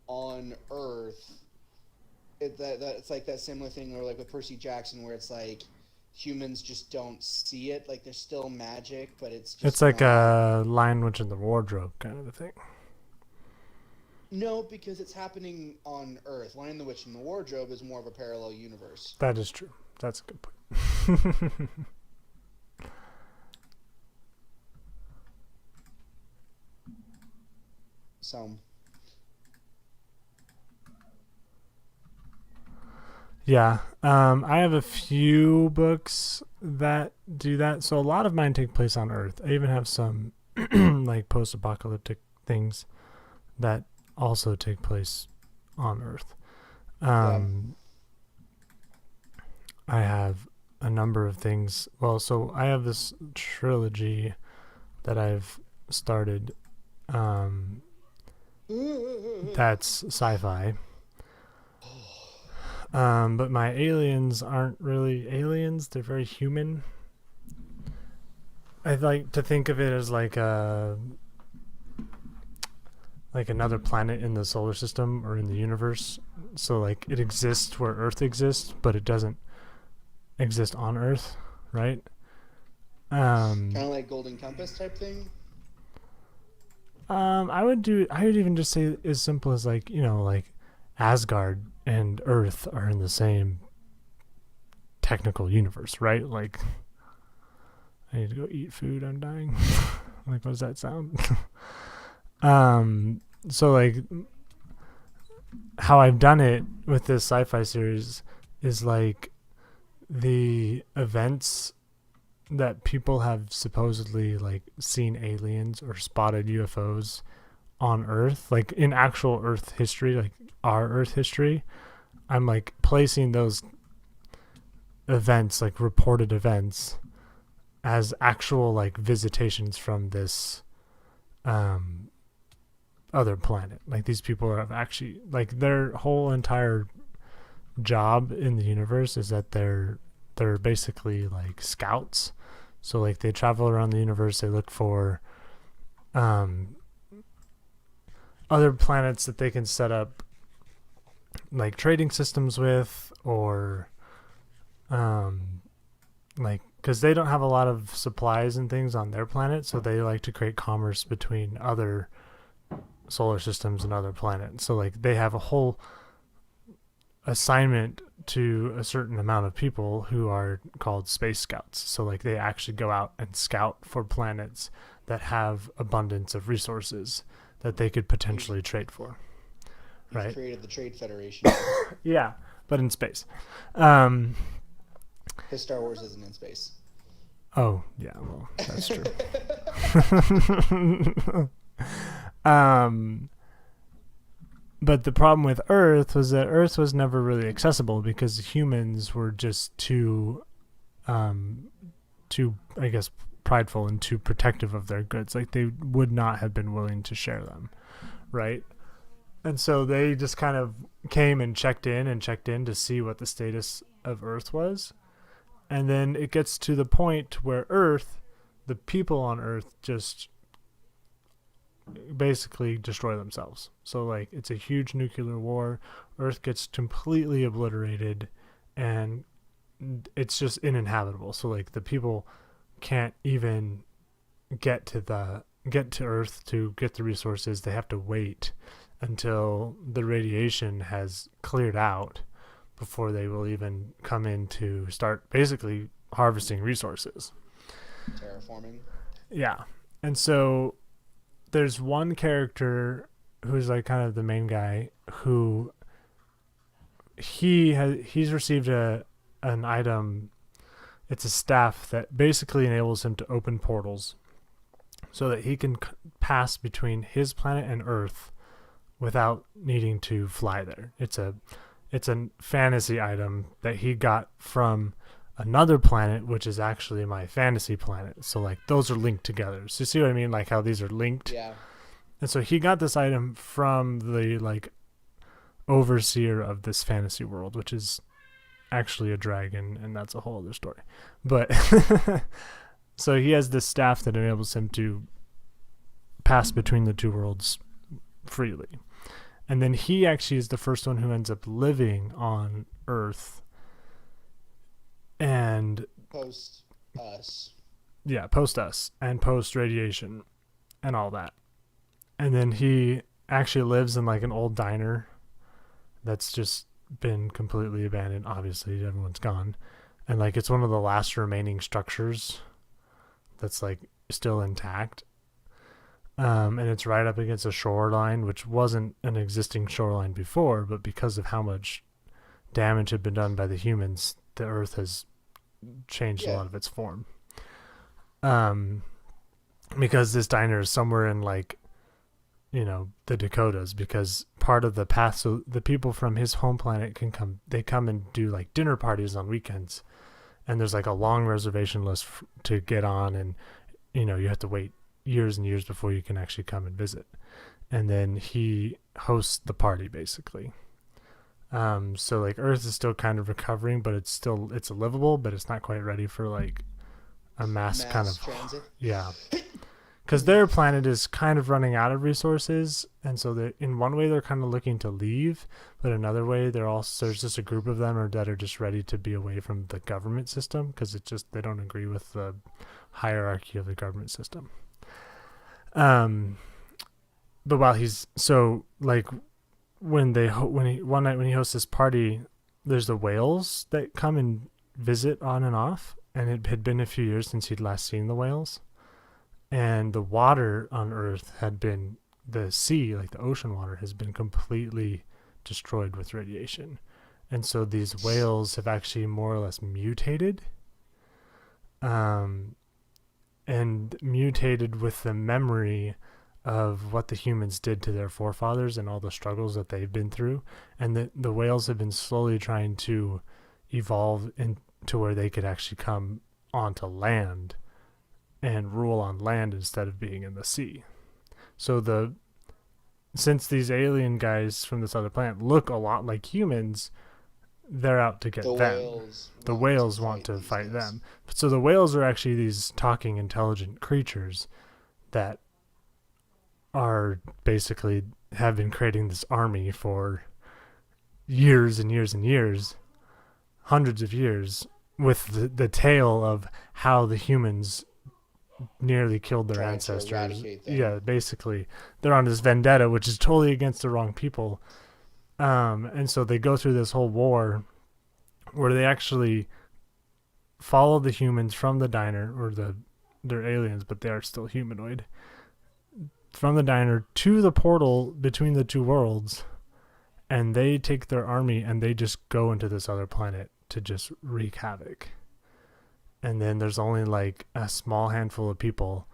Speaker 2: on Earth. It's like that similar thing, or like with Percy Jackson, where it's like humans just don't see it. Like there's still magic, but it's just
Speaker 1: like a Lion, Witch, and the Wardrobe kind of a thing.
Speaker 2: No, because it's happening on Earth. Lion the Witch and the Wardrobe is more of a parallel universe.
Speaker 1: That is true. That's a good point.
Speaker 2: So,
Speaker 1: Yeah. I have a few books that do that. So a lot of mine take place on Earth. I even have some like post-apocalyptic things that also take place on Earth. I have a number of things. Well, so I have this trilogy that I've started that's sci-fi. But my aliens aren't really aliens. They're very human. I like to think of it as like another planet in the solar system or in the universe. So like it exists where Earth exists, but it doesn't exist on Earth, right?
Speaker 2: kind of like Golden Compass type thing.
Speaker 1: I would even just say as simple as like, like Asgard and Earth are in the same technical universe, right? Like, I need to go eat food. I'm dying. Like, what does that sound? So like, how I've done it with this sci-fi series is like the events that people have supposedly like seen aliens or spotted UFOs on Earth, like in actual Earth history, like our Earth history. I'm like placing those events, like reported events, as actual like visitations from this other planet. Like these people have actually, like, their whole entire job in the universe is that they're basically like scouts. So like they travel around the universe, they look for other planets that they can set up like trading systems with, or like, because they don't have a lot of supplies and things on their planet, so they like to create commerce between other solar systems and other planets. So like they have a whole assignment to a certain amount of people who are called space scouts. So like they actually go out and scout for planets that have abundance of resources that they could potentially trade for.
Speaker 2: You've
Speaker 1: Right.
Speaker 2: created the Trade Federation.
Speaker 1: Yeah, but in space.
Speaker 2: Because Star Wars isn't in space.
Speaker 1: Oh, yeah, well, that's true. But the problem with Earth was that Earth was never really accessible because humans were just too, I guess, prideful and too protective of their goods. Like they would not have been willing to share them, right? And so they just kind of came and checked in to see what the status of Earth was. And then it gets to the point where Earth, the people on Earth, just basically destroy themselves. So like it's a huge nuclear war. Earth gets completely obliterated and it's just uninhabitable. So like the people can't even get to Earth to get the resources. They have to wait until the radiation has cleared out before they will even come in to start basically harvesting resources.
Speaker 2: Terraforming.
Speaker 1: Yeah. And so there's one character who's like kind of the main guy who he's received an item. It's a staff that basically enables him to open portals so that he can pass between his planet and Earth without needing to fly there. It's a fantasy item that he got from another planet, which is actually my fantasy planet. So like those are linked together. So you see what I mean? Like how these are linked.
Speaker 2: Yeah.
Speaker 1: And so he got this item from the like overseer of this fantasy world, which is actually a dragon, and that's a whole other story. But so he has this staff that enables him to pass between the two worlds freely. And then he actually is the first one who ends up living on Earth. And
Speaker 2: Post us.
Speaker 1: yeah, post us and post radiation and all that. And then he actually lives in like an old diner that's just been completely abandoned. Obviously, everyone's gone, and like it's one of the last remaining structures that's like still intact. And it's right up against a shoreline, which wasn't an existing shoreline before, but because of how much damage had been done by the humans, the earth has changed a lot of its form. Because this diner is somewhere in like, you know, the Dakotas, because part of the path, so the people from his home planet they come and do like dinner parties on weekends, and there's like a long reservation list to get on, and you know, you have to wait years and years before you can actually come and visit. And then he hosts the party basically. So like Earth is still kind of recovering, but it's livable, but it's not quite ready for like a mass kind of
Speaker 2: transit.
Speaker 1: Yeah. Because their planet is kind of running out of resources, and so in one way they're kind of looking to leave, but another way there's just a group of them that are just ready to be away from the government system, because they don't agree with the hierarchy of the government system. But while he's one night when he hosts this party, there's the whales that come and visit on and off, and it had been a few years since he'd last seen the whales. And the water on Earth the sea, like the ocean water, has been completely destroyed with radiation. And so these whales have actually more or less mutated. And mutated with the memory of what the humans did to their forefathers and all the struggles that they've been through. And the whales have been slowly trying to evolve into where they could actually come onto land and rule on land instead of being in the sea. So since these alien guys from this other planet look a lot like humans, they're out to get them. The whales want to fight them. So the whales are actually these talking intelligent creatures that are basically have been creating this army for years and years and years, hundreds of years, with the tale of how the humans nearly killed their ancestors. Yeah, basically they're on this vendetta, which is totally against the wrong people. And so they go through this whole war where they actually follow the humans from the diner, or they're aliens, but they are still humanoid, from the diner to the portal between the two worlds, and they take their army and they just go into this other planet to just wreak havoc. And then there's only like a small handful of people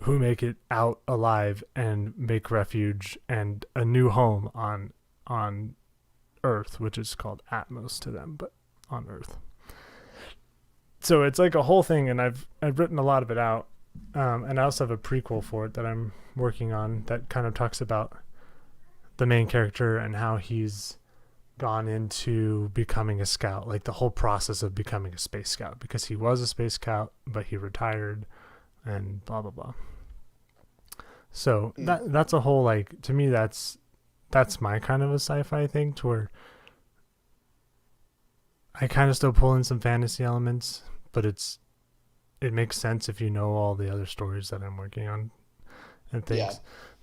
Speaker 1: who make it out alive and make refuge and a new home on Earth, which is called Atmos to them, but on Earth. So it's like a whole thing, and I've written a lot of it out, and I also have a prequel for it that I'm working on that kind of talks about the main character and how he's gone into becoming a scout, like the whole process of becoming a space scout, because he was a space scout but he retired and blah blah blah. So that's a whole, like, to me that's my kind of a sci-fi thing, to where I kind of still pull in some fantasy elements, but it makes sense if you know all the other stories that I'm working on and things. Yeah.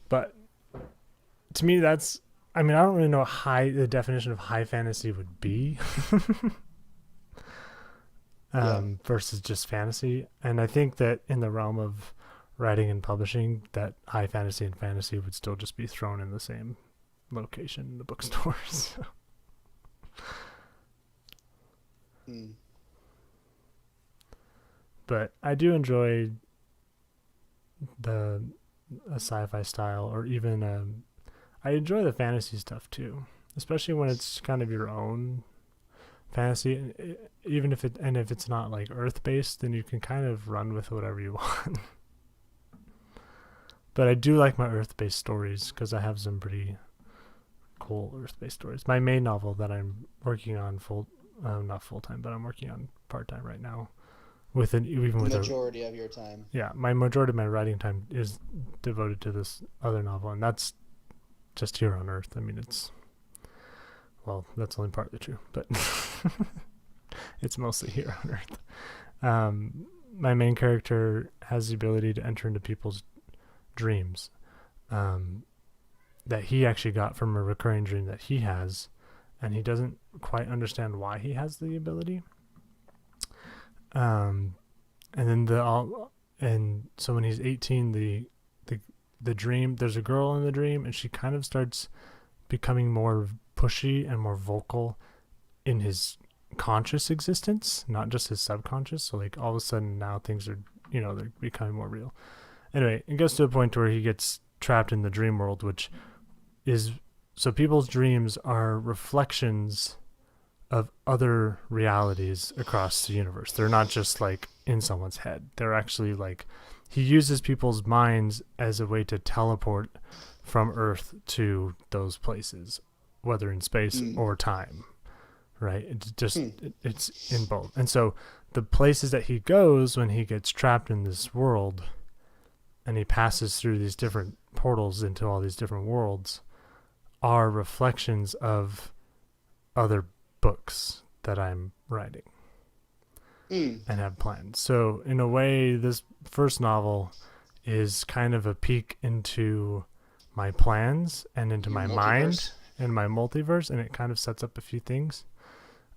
Speaker 1: But to me, I don't really know what the definition of high fantasy would be versus just fantasy. And I think that in the realm of writing and publishing, that high fantasy and fantasy would still just be thrown in the same location in the bookstores. But I do enjoy a sci-fi style, or even I enjoy the fantasy stuff too, especially when it's kind of your own fantasy. Even if it's not like Earth-based, then you can kind of run with whatever you want. But I do like my Earth-based stories because I have some pretty cool Earth-based stories. My main novel that I'm working on not full-time, but I'm working on part-time right now. With the majority of your time. Yeah, my majority of my writing time is devoted to this other novel, and that's just here on Earth. I mean, that's only partly true, but it's mostly here on Earth. My main character has the ability to enter into people's dreams, that he actually got from a recurring dream that he has, and he doesn't quite understand why he has the ability. And then so when he's 18, the dream, there's a girl in the dream, and she kind of starts becoming more pushy and more vocal in his conscious existence, not just his subconscious. So like all of a sudden now things are, they're becoming more real. Anyway, it gets to a point where he gets trapped in the dream world, which is, so people's dreams are reflections of other realities across the universe. They're not just like in someone's head. They're actually like, he uses people's minds as a way to teleport from Earth to those places, whether in space or time, right? It's just, it's in both. And so the places that he goes when he gets trapped in this world and he passes through these different portals into all these different worlds are reflections of other books that I'm writing and have planned. So in a way, this first novel is kind of a peek into my plans and into my mind and my multiverse, and it kind of sets up a few things.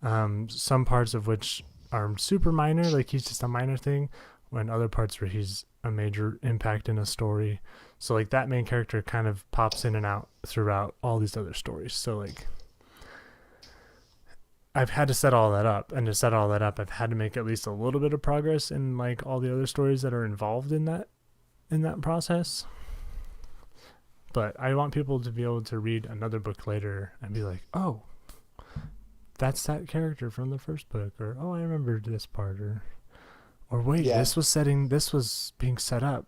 Speaker 1: Some parts of which are super minor, like he's just a minor thing, when other parts where he's a major impact in a story. So like that main character kind of pops in and out throughout all these other stories. So like I've had to set all that up, and to set all that up, I've had to make at least a little bit of progress in like all the other stories that are involved in that process. But I want people to be able to read another book later and be like, oh, that's that character from the first book, or oh, I remembered this part, or wait, this was being set up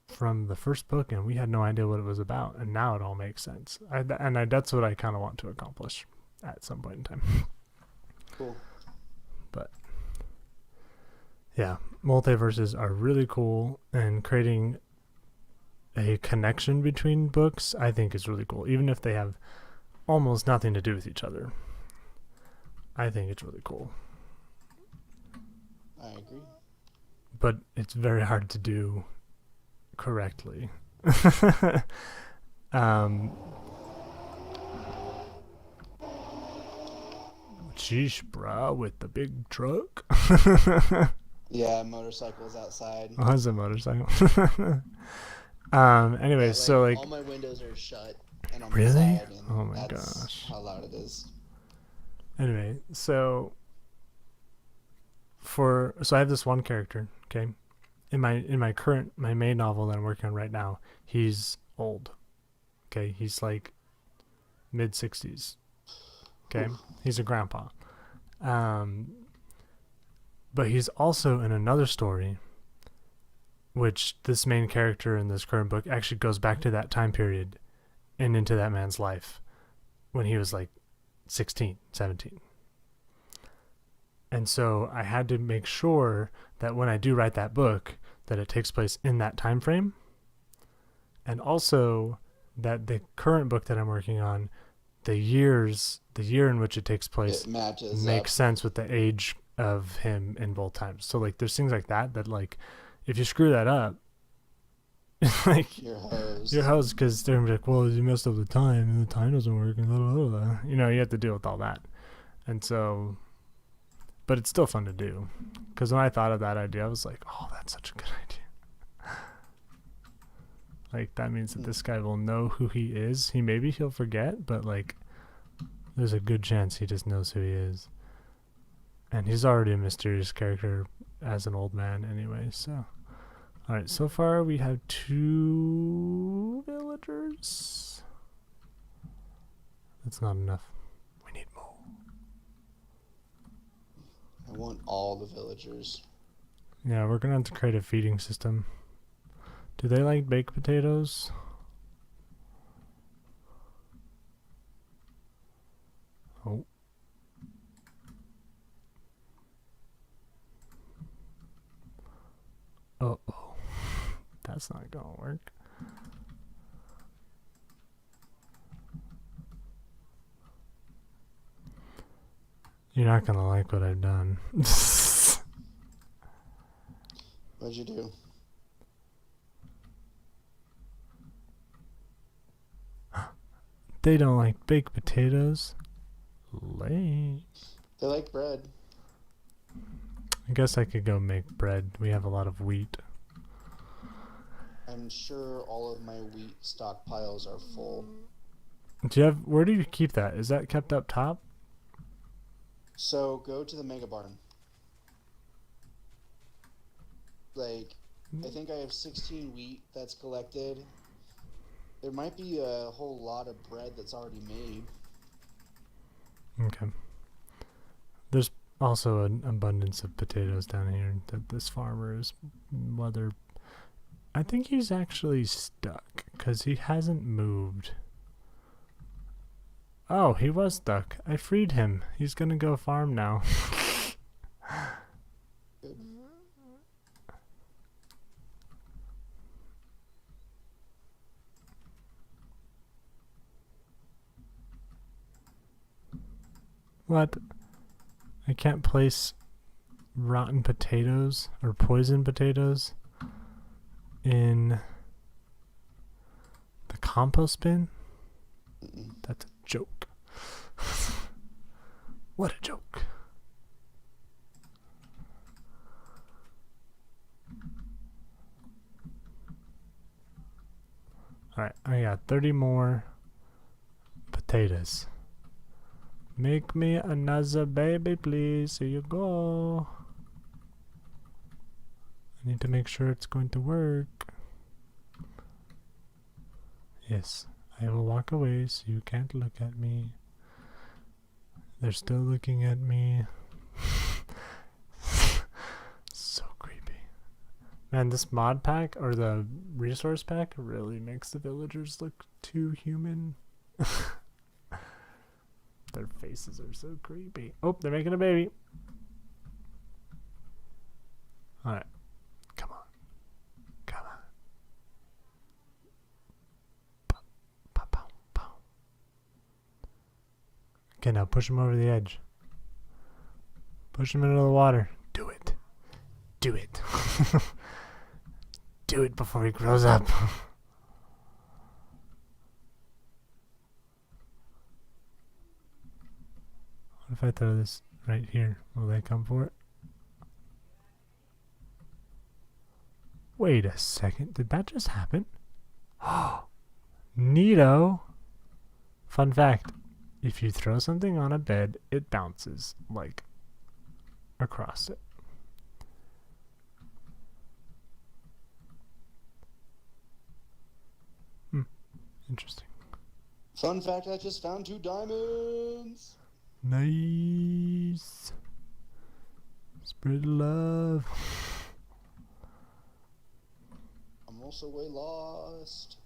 Speaker 1: from the first book, and we had no idea what it was about, and now it all makes sense. That's what I kind of want to accomplish at some point in time.
Speaker 2: Cool.
Speaker 1: But yeah, multiverses are really cool, and creating a connection between books I think is really cool, even if they have almost nothing to do with each other. I think it's really cool.
Speaker 2: I agree.
Speaker 1: But it's very hard to do correctly. Sheesh, brah, with the big truck.
Speaker 2: Yeah, motorcycles outside.
Speaker 1: Oh, it's a motorcycle. Anyway,
Speaker 2: Yeah,
Speaker 1: so like
Speaker 2: all my windows are shut and I'm
Speaker 1: really?
Speaker 2: inside, and
Speaker 1: Oh my
Speaker 2: that's
Speaker 1: gosh.
Speaker 2: how loud it is.
Speaker 1: Anyway, so I have this one character, okay? In my main novel that I'm working on right now, he's old. Okay, he's like mid-60s. Okay, he's a grandpa. But he's also in another story, which this main character in this current book actually goes back to that time period and into that man's life when he was like 16, 17. And so I had to make sure that when I do write that book, that it takes place in that time frame. And also that the current book that I'm working on, the year in which it takes place,
Speaker 2: It matches
Speaker 1: makes
Speaker 2: up.
Speaker 1: sense with the age of him in both times. So like there's things like that like if you screw that up, like
Speaker 2: You're hosed.
Speaker 1: your host, because they're gonna be like, well, you messed up the time and the time doesn't work, and blah, blah, blah. You have to deal with all that. And so, but it's still fun to do, because when I thought of that idea, I was like, oh, that's such a good idea. Like that means that this guy will know who he is. He'll forget, but like there's a good chance he just knows who he is. And he's already a mysterious character as an old man anyway, so. Alright, so far we have 2 villagers. That's not enough. We need more.
Speaker 2: I want all the villagers.
Speaker 1: Yeah, we're gonna have to create a feeding system. Do they like baked potatoes? Oh. Uh-oh. That's not gonna work. You're not gonna like what I've done.
Speaker 2: What'd you do?
Speaker 1: They don't like baked potatoes. Lame.
Speaker 2: They like bread.
Speaker 1: I guess I could go make bread. We have a lot of wheat.
Speaker 2: I'm sure all of my wheat stockpiles are full.
Speaker 1: Where do you keep that? Is that kept up top?
Speaker 2: So go to the mega barn. Like, I think I have 16 wheat that's collected. There might be a whole lot of bread that's already made.
Speaker 1: Okay. There's also an abundance of potatoes down here that this farmer is whether I think he's actually stuck because he hasn't moved. Oh, he was stuck. I freed him. He's gonna go farm now.
Speaker 2: Good.
Speaker 1: What? I can't place rotten potatoes or poison potatoes in the compost bin? That's a joke. What a joke. Alright, I got 30 more potatoes. Make me another baby, please. Here you go. I need to make sure it's going to work. Yes, I will walk away so you can't look at me. They're still looking at me. So creepy. Man, this mod pack, or the resource pack, really makes the villagers look too human. Their faces are so creepy. Oh, they're making a baby. Alright. Come on. Come on. Pow, pow, pow. Okay, now push him over the edge. Push him into the water. Do it. Do it. Do it before he grows up. What if I throw this right here? Will they come for it? Wait a second. Did that just happen? Oh, neato. Fun fact. If you throw something on a bed, it bounces, like, across it. Interesting.
Speaker 2: Fun fact, I just found 2 diamonds!
Speaker 1: Nice. Spread love.
Speaker 2: I'm also way lost.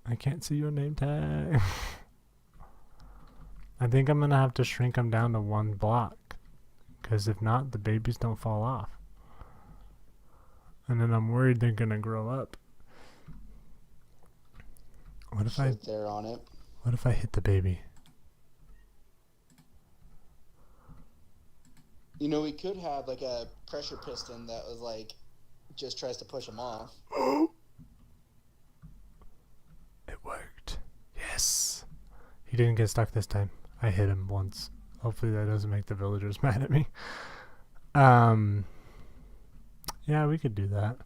Speaker 1: I can't see your name tag. I think I'm gonna have to shrink them down to 1 block. Because if not, the babies don't fall off. And then I'm worried they're gonna grow up. What if
Speaker 2: Right there on it.
Speaker 1: What if I hit the baby?
Speaker 2: You know, we could have like a pressure piston that was like, just tries to push them off.
Speaker 1: It worked. Yes. He didn't get stuck this time. I hit him once. Hopefully that doesn't make the villagers mad at me. Yeah, we could do that.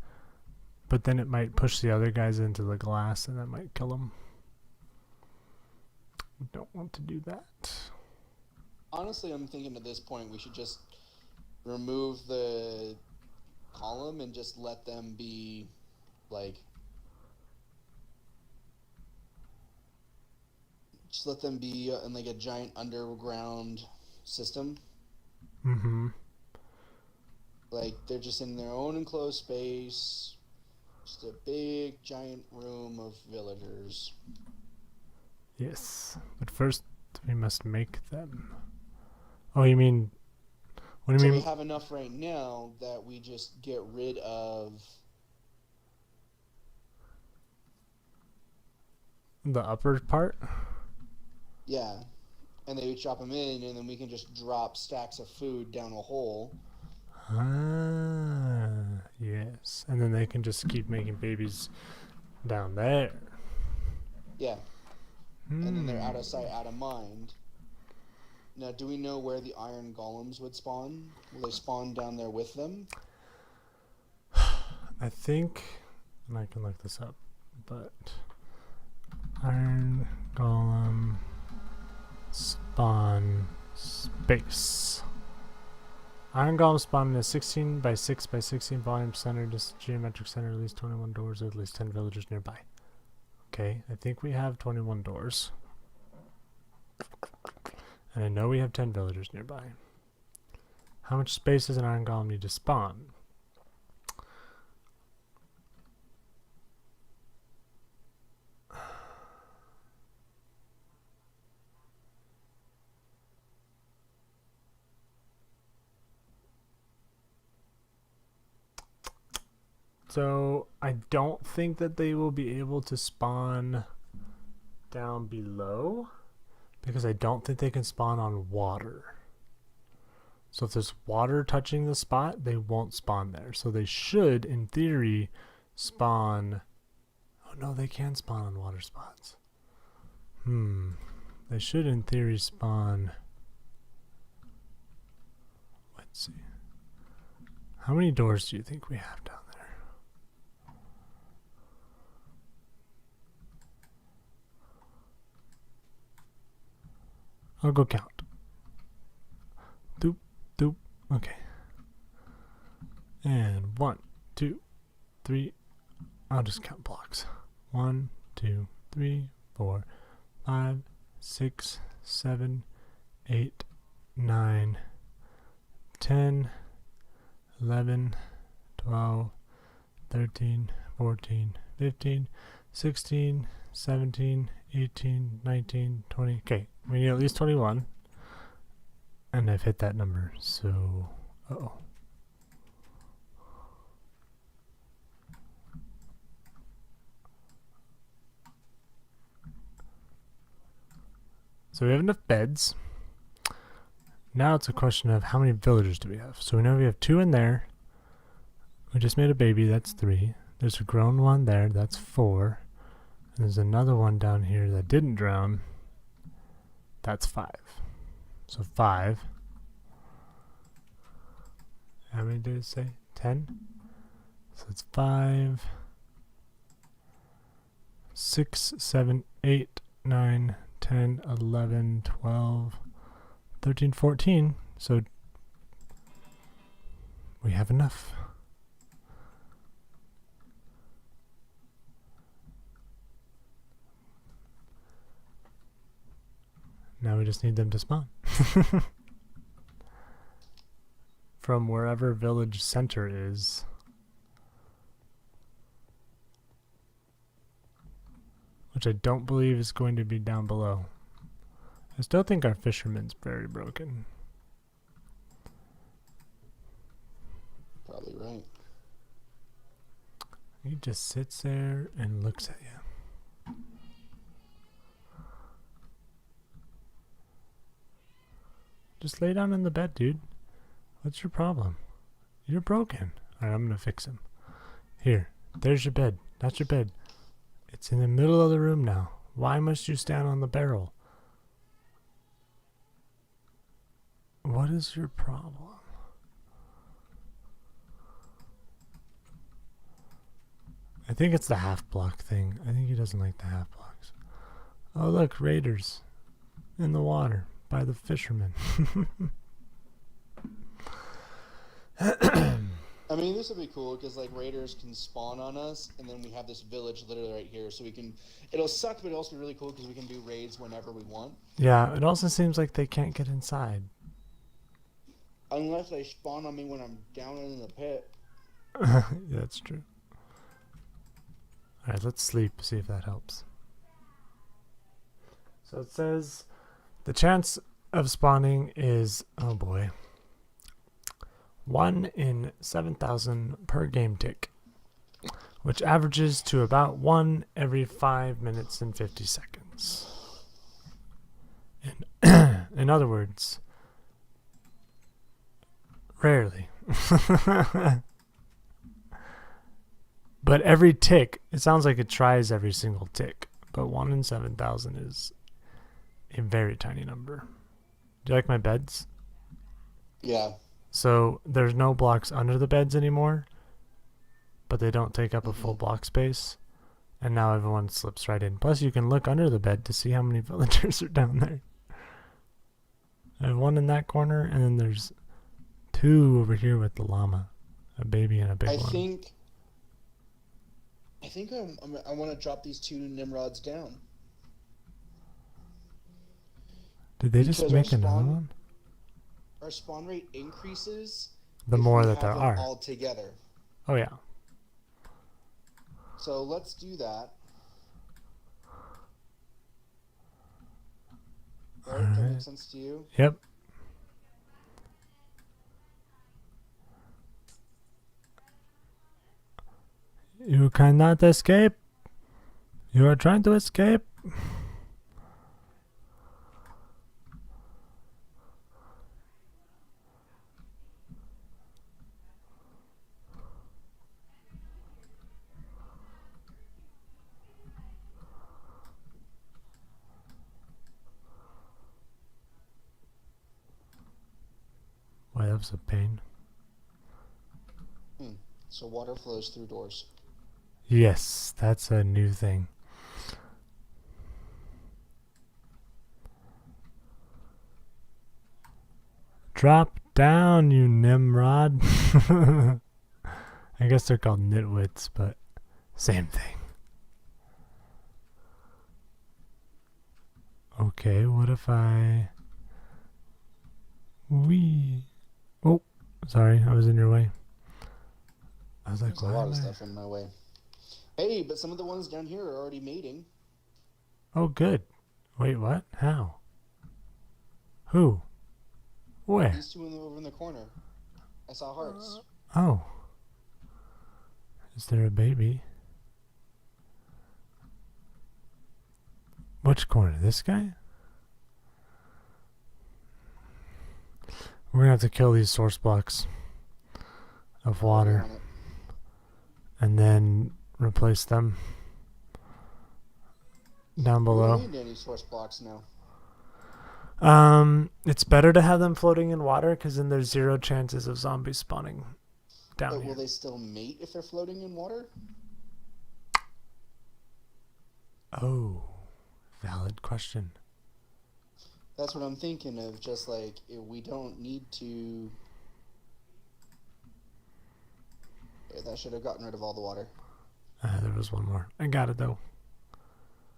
Speaker 1: But then it might push the other guys into the glass and that might kill them. We don't want to do that.
Speaker 2: Honestly, I'm thinking at this point we should just remove the column and just let them be, like... Just let them be in like a giant underground system.
Speaker 1: Mm-hmm.
Speaker 2: Like, they're just in their own enclosed space. Just a big, giant room of villagers.
Speaker 1: Yes. But first, we must make them. Oh, you mean... What do you
Speaker 2: So
Speaker 1: mean?
Speaker 2: we have enough right now that we just get rid of...
Speaker 1: The upper part?
Speaker 2: Yeah. And they would chop them in, and then we can just drop stacks of food down a hole.
Speaker 1: Ah, yes. And then they can just keep making babies Down there.
Speaker 2: Yeah. And then they're out of sight, out of mind. Now, do we know where the iron golems would spawn? Will they spawn down there with them?
Speaker 1: I think, and I can look this up, but iron golem spawn space. Iron golem spawn in a 16 by 6 by 16 volume center, just geometric center, at least 21 doors with at least 10 villagers nearby. Okay, I think we have 21 doors. And I know we have 10 villagers nearby. How much space does an iron golem need to spawn? So I don't think that they will be able to spawn down below because I don't think they can spawn on water. So if there's water touching the spot, they won't spawn there. So they should, in theory, spawn... Oh no, they can spawn on water spots. They should, in theory, spawn... Let's see. How many doors do you think we have down there? I'll go count. Doop, doop. Okay. And 1, 2, 3. I'll just count blocks. 1, 2, 3, 4, 5, 6, 7, 8, 9, 10, 11, 12, 13, 14, 15, 16, 17, 18, 19, 20. Okay, we need at least 21. And I've hit that number, so... Uh-oh. So we have enough beds. Now it's a question of how many villagers do we have. So we know we have 2 in there. We just made a baby, that's 3. There's a grown one there, that's 4. And there's another one down here that didn't drown. That's 5. So 5. How many did it say? 10? So it's 5, 6, 7, 8, 9, 10, 11, 12, 13, 14. So we have enough. Now we just need them to spawn. From wherever village center is. Which I don't believe is going to be down below. I still think our fisherman's very broken.
Speaker 2: Probably right.
Speaker 1: He just sits there and looks at you. Just lay down in the bed, dude. What's your problem? You're broken. Alright, I'm gonna fix him. Here, there's your bed. That's your bed. It's in the middle of the room now. Why must you stand on the barrel? What is your problem? I think it's the half block thing. I think he doesn't like the half blocks. Oh look, raiders in the water by the fishermen.
Speaker 2: I mean, this would be cool because like raiders can spawn on us, and then we have this village literally right here, so we can. It'll suck, but it'll also be really cool because we can do raids whenever we want.
Speaker 1: Yeah, it also seems like they can't get inside.
Speaker 2: Unless they spawn on me when I'm down in the pit.
Speaker 1: Yeah, that's true. Alright, let's sleep, see if that helps. So it says the chance of spawning is, oh boy, 1 in 7,000 per game tick, which averages to about 1 every 5 minutes and 50 seconds. In other words, rarely. But every tick, it sounds like it tries every single tick. But 1 in 7,000 is a very tiny number. Do you like my beds?
Speaker 2: Yeah.
Speaker 1: So there's no blocks under the beds anymore, but they don't take up a full
Speaker 2: Mhm.
Speaker 1: block space. And now everyone slips right in. Plus, you can look under the bed to see how many villagers are down there. There's one in that corner, and then there's 2 over here with the llama. A baby and a big
Speaker 2: I
Speaker 1: one.
Speaker 2: think I want to drop these 2 Nimrods down.
Speaker 1: Did they just
Speaker 2: because our
Speaker 1: make another
Speaker 2: spawn-
Speaker 1: one?
Speaker 2: Our spawn rate increases
Speaker 1: The
Speaker 2: if
Speaker 1: more
Speaker 2: we
Speaker 1: that
Speaker 2: have
Speaker 1: there
Speaker 2: them
Speaker 1: are.
Speaker 2: all together.
Speaker 1: Oh, yeah.
Speaker 2: So let's do that. Right? That
Speaker 1: Alright.
Speaker 2: makes sense to you?
Speaker 1: Yep. You cannot escape. You are trying to escape. Why, that was a pain.
Speaker 2: So water flows through doors.
Speaker 1: Yes, that's a new thing. Drop down, you Nimrod. I guess they're called nitwits, but same thing. Okay, what if I... Oh, sorry, I was in your way. I was like,
Speaker 2: There's a
Speaker 1: why
Speaker 2: lot
Speaker 1: am
Speaker 2: of
Speaker 1: I...
Speaker 2: stuff in my way. Hey, but some of the ones down here are already mating.
Speaker 1: Oh, good. Wait, what? How? Who? Where?
Speaker 2: These 2 over in the corner. I saw hearts.
Speaker 1: Oh. Is there a baby? Which corner? This guy? We're gonna have to kill these source blocks of water
Speaker 2: On it.
Speaker 1: and then replace them down
Speaker 2: We
Speaker 1: below.
Speaker 2: don't need any source blocks now.
Speaker 1: It's better to have them floating in water because then there's 0 chances of zombies spawning down
Speaker 2: But
Speaker 1: here.
Speaker 2: will they still mate if they're floating in water?
Speaker 1: Oh, valid question.
Speaker 2: That's what I'm thinking of. Just like we don't need to. Yeah, that should have gotten rid of all the water.
Speaker 1: There was one more. I got it though.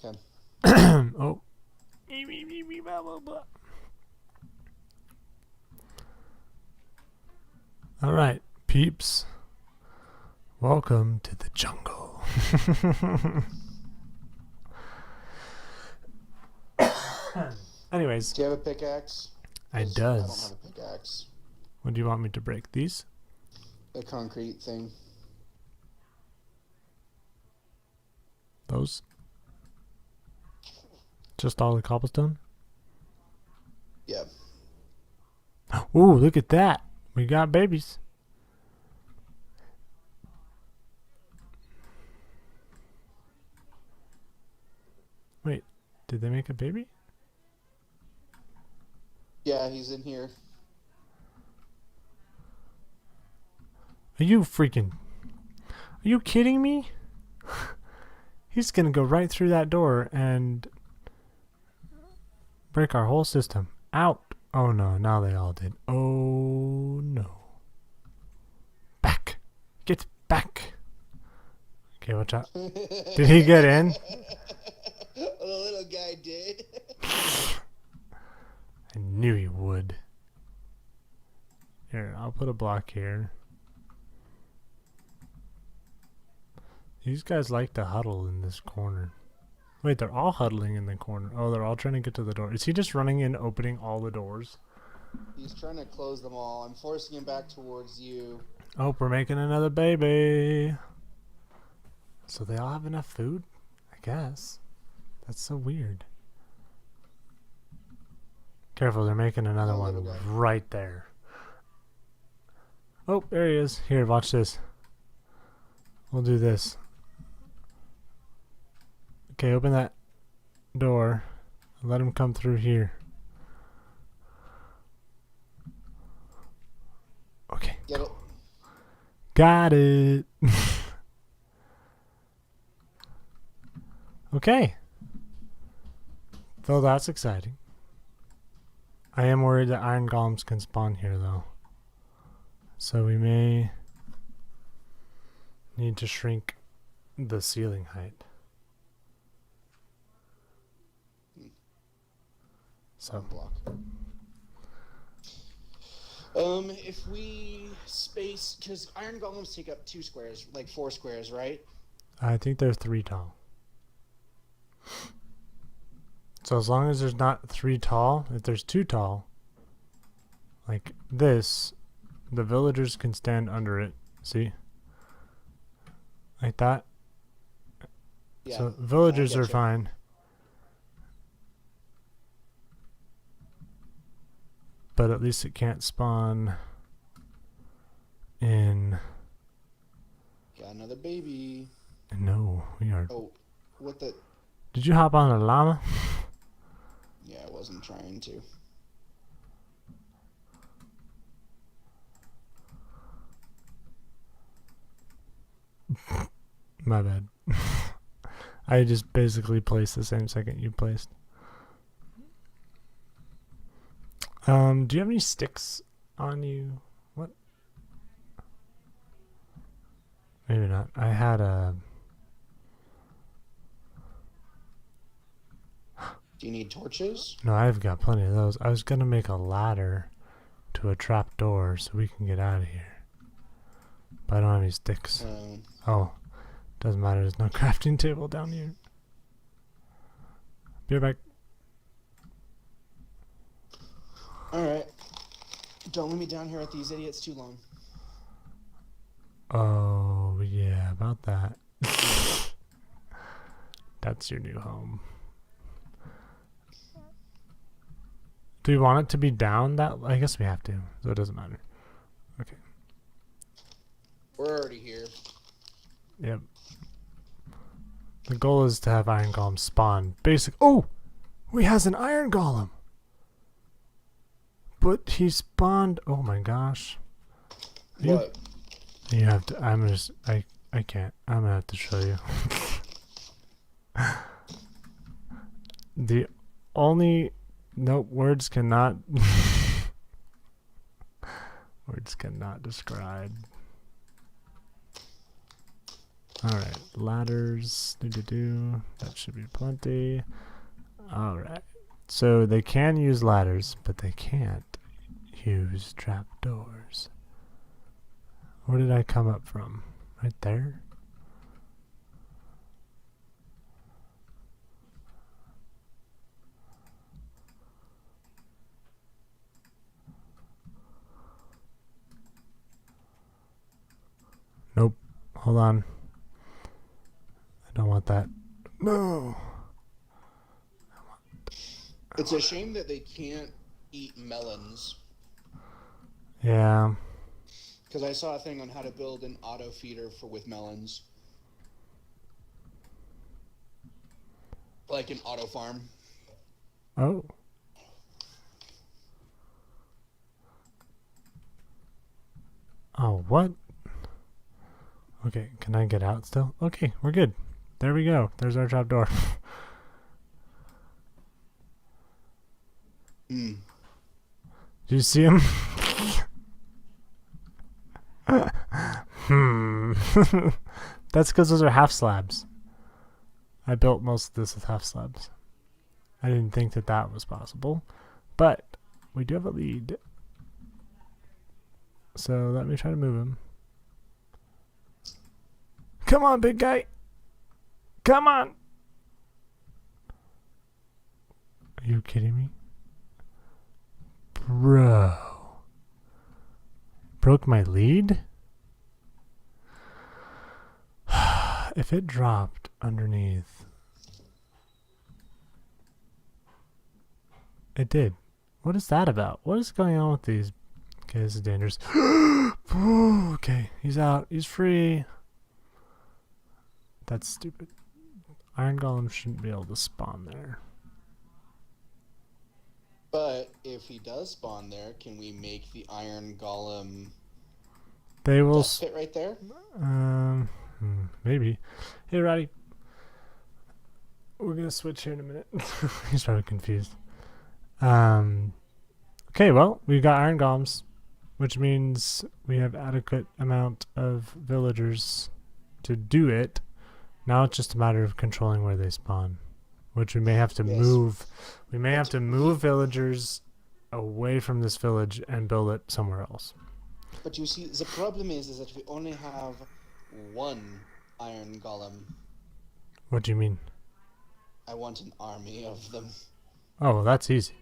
Speaker 2: Okay.
Speaker 1: Oh. All right, peeps. Welcome to the jungle. Anyways,
Speaker 2: Do you have a pickaxe?
Speaker 1: I
Speaker 2: 'Cause
Speaker 1: does.
Speaker 2: I don't have a pickaxe.
Speaker 1: What do you want me to break? These?
Speaker 2: The concrete thing.
Speaker 1: Those? Just all the cobblestone?
Speaker 2: Yeah.
Speaker 1: Ooh, look at that. We got babies. Wait, did they make a baby?
Speaker 2: Yeah, he's in here.
Speaker 1: Are you freaking... Are you kidding me? He's gonna go right through that door and break our whole system. Out. Oh no, now they all did. Oh no. Back. Get back. Okay, watch out. Did he get in?
Speaker 2: The little guy did.
Speaker 1: I knew he would. Here, I'll put a block here. These guys like to huddle in this corner. Wait, they're all huddling in the corner. Oh, they're all trying to get to the door. Is he just running in, opening all the doors?
Speaker 2: He's trying to close them all. I'm forcing him back towards you.
Speaker 1: Oh, we're making another baby. So they all have enough food? I guess. That's so weird. Careful, they're making another
Speaker 2: Oh,
Speaker 1: one
Speaker 2: little guy.
Speaker 1: right there. Oh, there he is. Here, watch this. We'll do this. Okay, open that door. And let him come through here. Okay.
Speaker 2: Get it?
Speaker 1: Got it. Okay. Though that's exciting. I am worried that iron golems can spawn here though. So we may need to shrink the ceiling height. So
Speaker 2: Block. If we space, because iron golems take up 2 squares, like 4 squares, right?
Speaker 1: I think they're 3 tall. So as long as there's not 3 tall, if there's 2 tall, like this, the villagers can stand under it. See? Like that.
Speaker 2: Yeah.
Speaker 1: So villagers
Speaker 2: I
Speaker 1: are
Speaker 2: getcha.
Speaker 1: fine. But at least it can't spawn in...
Speaker 2: Got another baby.
Speaker 1: No, we are...
Speaker 2: Oh, what the?
Speaker 1: Did you hop on a llama?
Speaker 2: Yeah, I wasn't trying to.
Speaker 1: My bad. I just basically placed the same second you placed. Do you have any sticks on you? What? Maybe not. I had a...
Speaker 2: Do you need torches?
Speaker 1: No, I've got plenty of those. I was gonna make a ladder to a trap door so we can get out of here. But I don't have any sticks. Oh, doesn't matter. There's no crafting table down here. Be right back.
Speaker 2: Alright. Don't let me down here with these idiots too long.
Speaker 1: Oh, yeah, about that. That's your new home. Do you want it to be down that? I guess we have to, so it doesn't matter. Okay.
Speaker 2: We're already here.
Speaker 1: Yep. The goal is to have iron golems spawn. Oh! We has an iron golem! But he spawned... Oh my gosh.
Speaker 2: What?
Speaker 1: You have to... I can't. I'm gonna have to show you. The only... Nope, words cannot... words cannot describe. Alright, ladders. That should be plenty. Alright. So they can use ladders, but they can't use trapdoors. Where did I come up from? Right there? Nope. Hold on. I don't want that. No!
Speaker 2: It's a shame that they can't eat melons.
Speaker 1: Yeah.
Speaker 2: Because I saw a thing on how to build an auto feeder with melons. Like an auto farm.
Speaker 1: Oh. Oh, what? Okay, can I get out still? Okay, we're good. There we go. There's our trapdoor.
Speaker 2: Hmm.
Speaker 1: Do you see him? That's because those are half slabs. I built most of this with half slabs. I didn't think that that was possible. But we do have a lead. So let me try to move him. Come on, big guy. Come on. Are you kidding me? Bro. Broke my lead? If it dropped underneath. It did. What is that about? What is going on with these? Okay, this is dangerous. Okay, he's out. He's free. That's stupid. Iron Golem shouldn't be able to spawn there.
Speaker 2: But if he does spawn there, can we make the Iron Golem
Speaker 1: They will.
Speaker 2: death pit right there?
Speaker 1: Maybe. Hey, Roddy. We're gonna switch here in a minute. He's probably confused. Okay, well, we got Iron Golems, which means we have adequate amount of villagers to do it. Now it's just a matter of controlling where they spawn, which we may have to move. We may have to move villagers away from this village and build it somewhere else.
Speaker 2: But you see, the problem is that we only have one Iron Golem.
Speaker 1: What do you mean?
Speaker 2: I want an army of them.
Speaker 1: Oh, well, that's easy.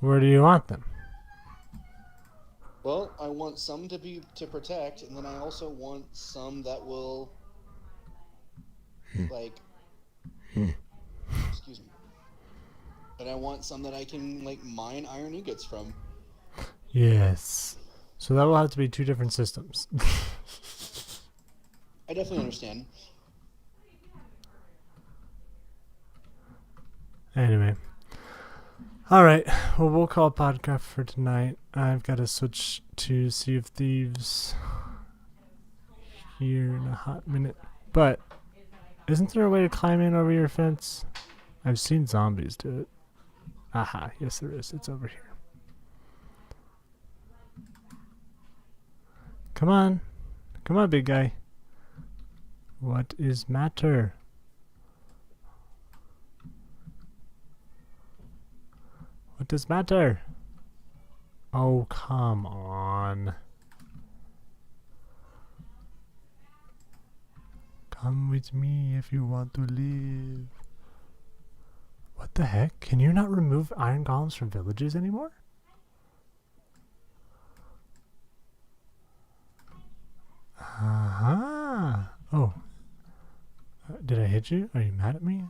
Speaker 1: Where do you want them?
Speaker 2: Well, I want some to protect, and then I also want some that will, like, excuse me. But I want some that I can, like, mine iron ingots from.
Speaker 1: Yes. So that will have to be two different systems.
Speaker 2: I definitely understand.
Speaker 1: Anyway. Alright, well, we'll call Podcraft for tonight. I've got to switch to Sea of Thieves here in a hot minute. But, isn't there a way to climb in over your fence? I've seen zombies do it. Aha, yes there is. It's over here. Come on. Come on, big guy. What is matter? What does matter? Oh, come on. Come with me if you want to live. What the heck? Can you not remove iron golems from villages anymore? Aha. Oh. Did I hit you? Are you mad at me?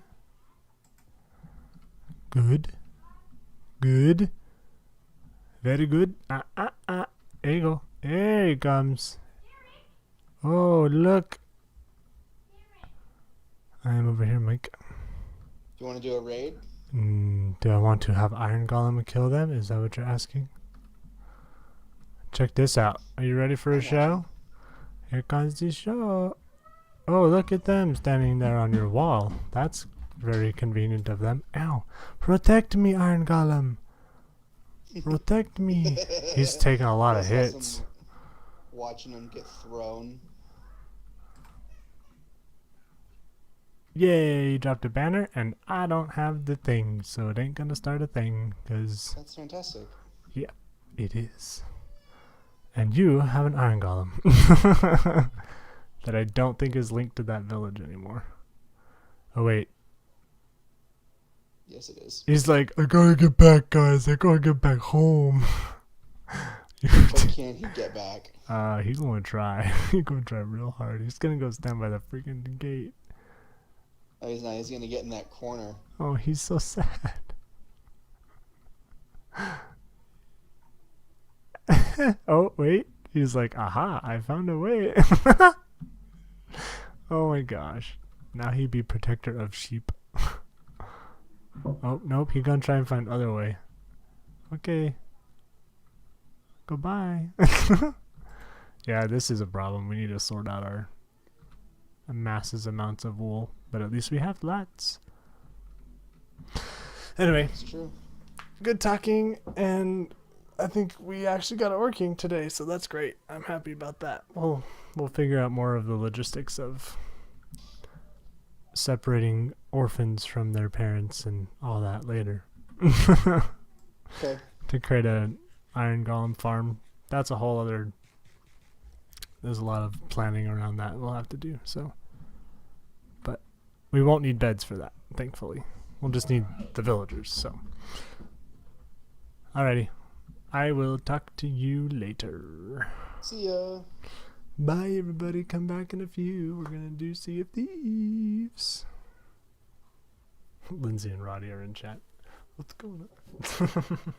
Speaker 1: Good. Good. Very good. There you go. There he comes. Oh, look. I am over here, Mike.
Speaker 2: Do you want to do a raid?
Speaker 1: Do I want to have Iron Golem kill them? Is that what you're asking? Check this out. Are you ready for a show? Here comes the show. Oh, look at them standing there on your wall. That's very convenient of them. Ow. Protect me, Iron Golem. Protect me. He's taking a lot of
Speaker 2: That's
Speaker 1: hits.
Speaker 2: awesome. Watching him get thrown.
Speaker 1: Yay, he dropped a banner, and I don't have the thing, so it ain't gonna start a thing, because
Speaker 2: That's fantastic.
Speaker 1: it is. And you have an Iron Golem. That I don't think is linked to that village anymore. Oh, wait.
Speaker 2: Yes, it is.
Speaker 1: He's like, I gotta get back, guys. I gotta get back home.
Speaker 2: But can he get back?
Speaker 1: He's gonna try. He's gonna try real hard. He's gonna go stand by the freaking gate.
Speaker 2: Oh, he's not. He's going to get in that corner.
Speaker 1: Oh, he's so sad. Oh, wait. He's like, aha, I found a way. Oh my gosh. Now he be protector of sheep. Oh, nope. He gonna try and find other way. Okay. Goodbye. Yeah, this is a problem. We need to sort out our masses amounts of wool. But at least we have lots. Anyway.
Speaker 2: It's true.
Speaker 1: Good talking, and I think we actually got it working today, so that's great. I'm happy about that. We'll figure out more of the logistics of separating orphans from their parents and all that later.
Speaker 2: Okay.
Speaker 1: To create an Iron Golem farm. That's a whole other... There's a lot of planning around that we'll have to do, so... But we won't need beds for that, thankfully. We'll just need the villagers, so... Alrighty. I will talk to you later.
Speaker 2: See ya.
Speaker 1: Bye, everybody. Come back in a few. We're going to do Sea of Thieves. Lindsay and Roddy are in chat. What's going on?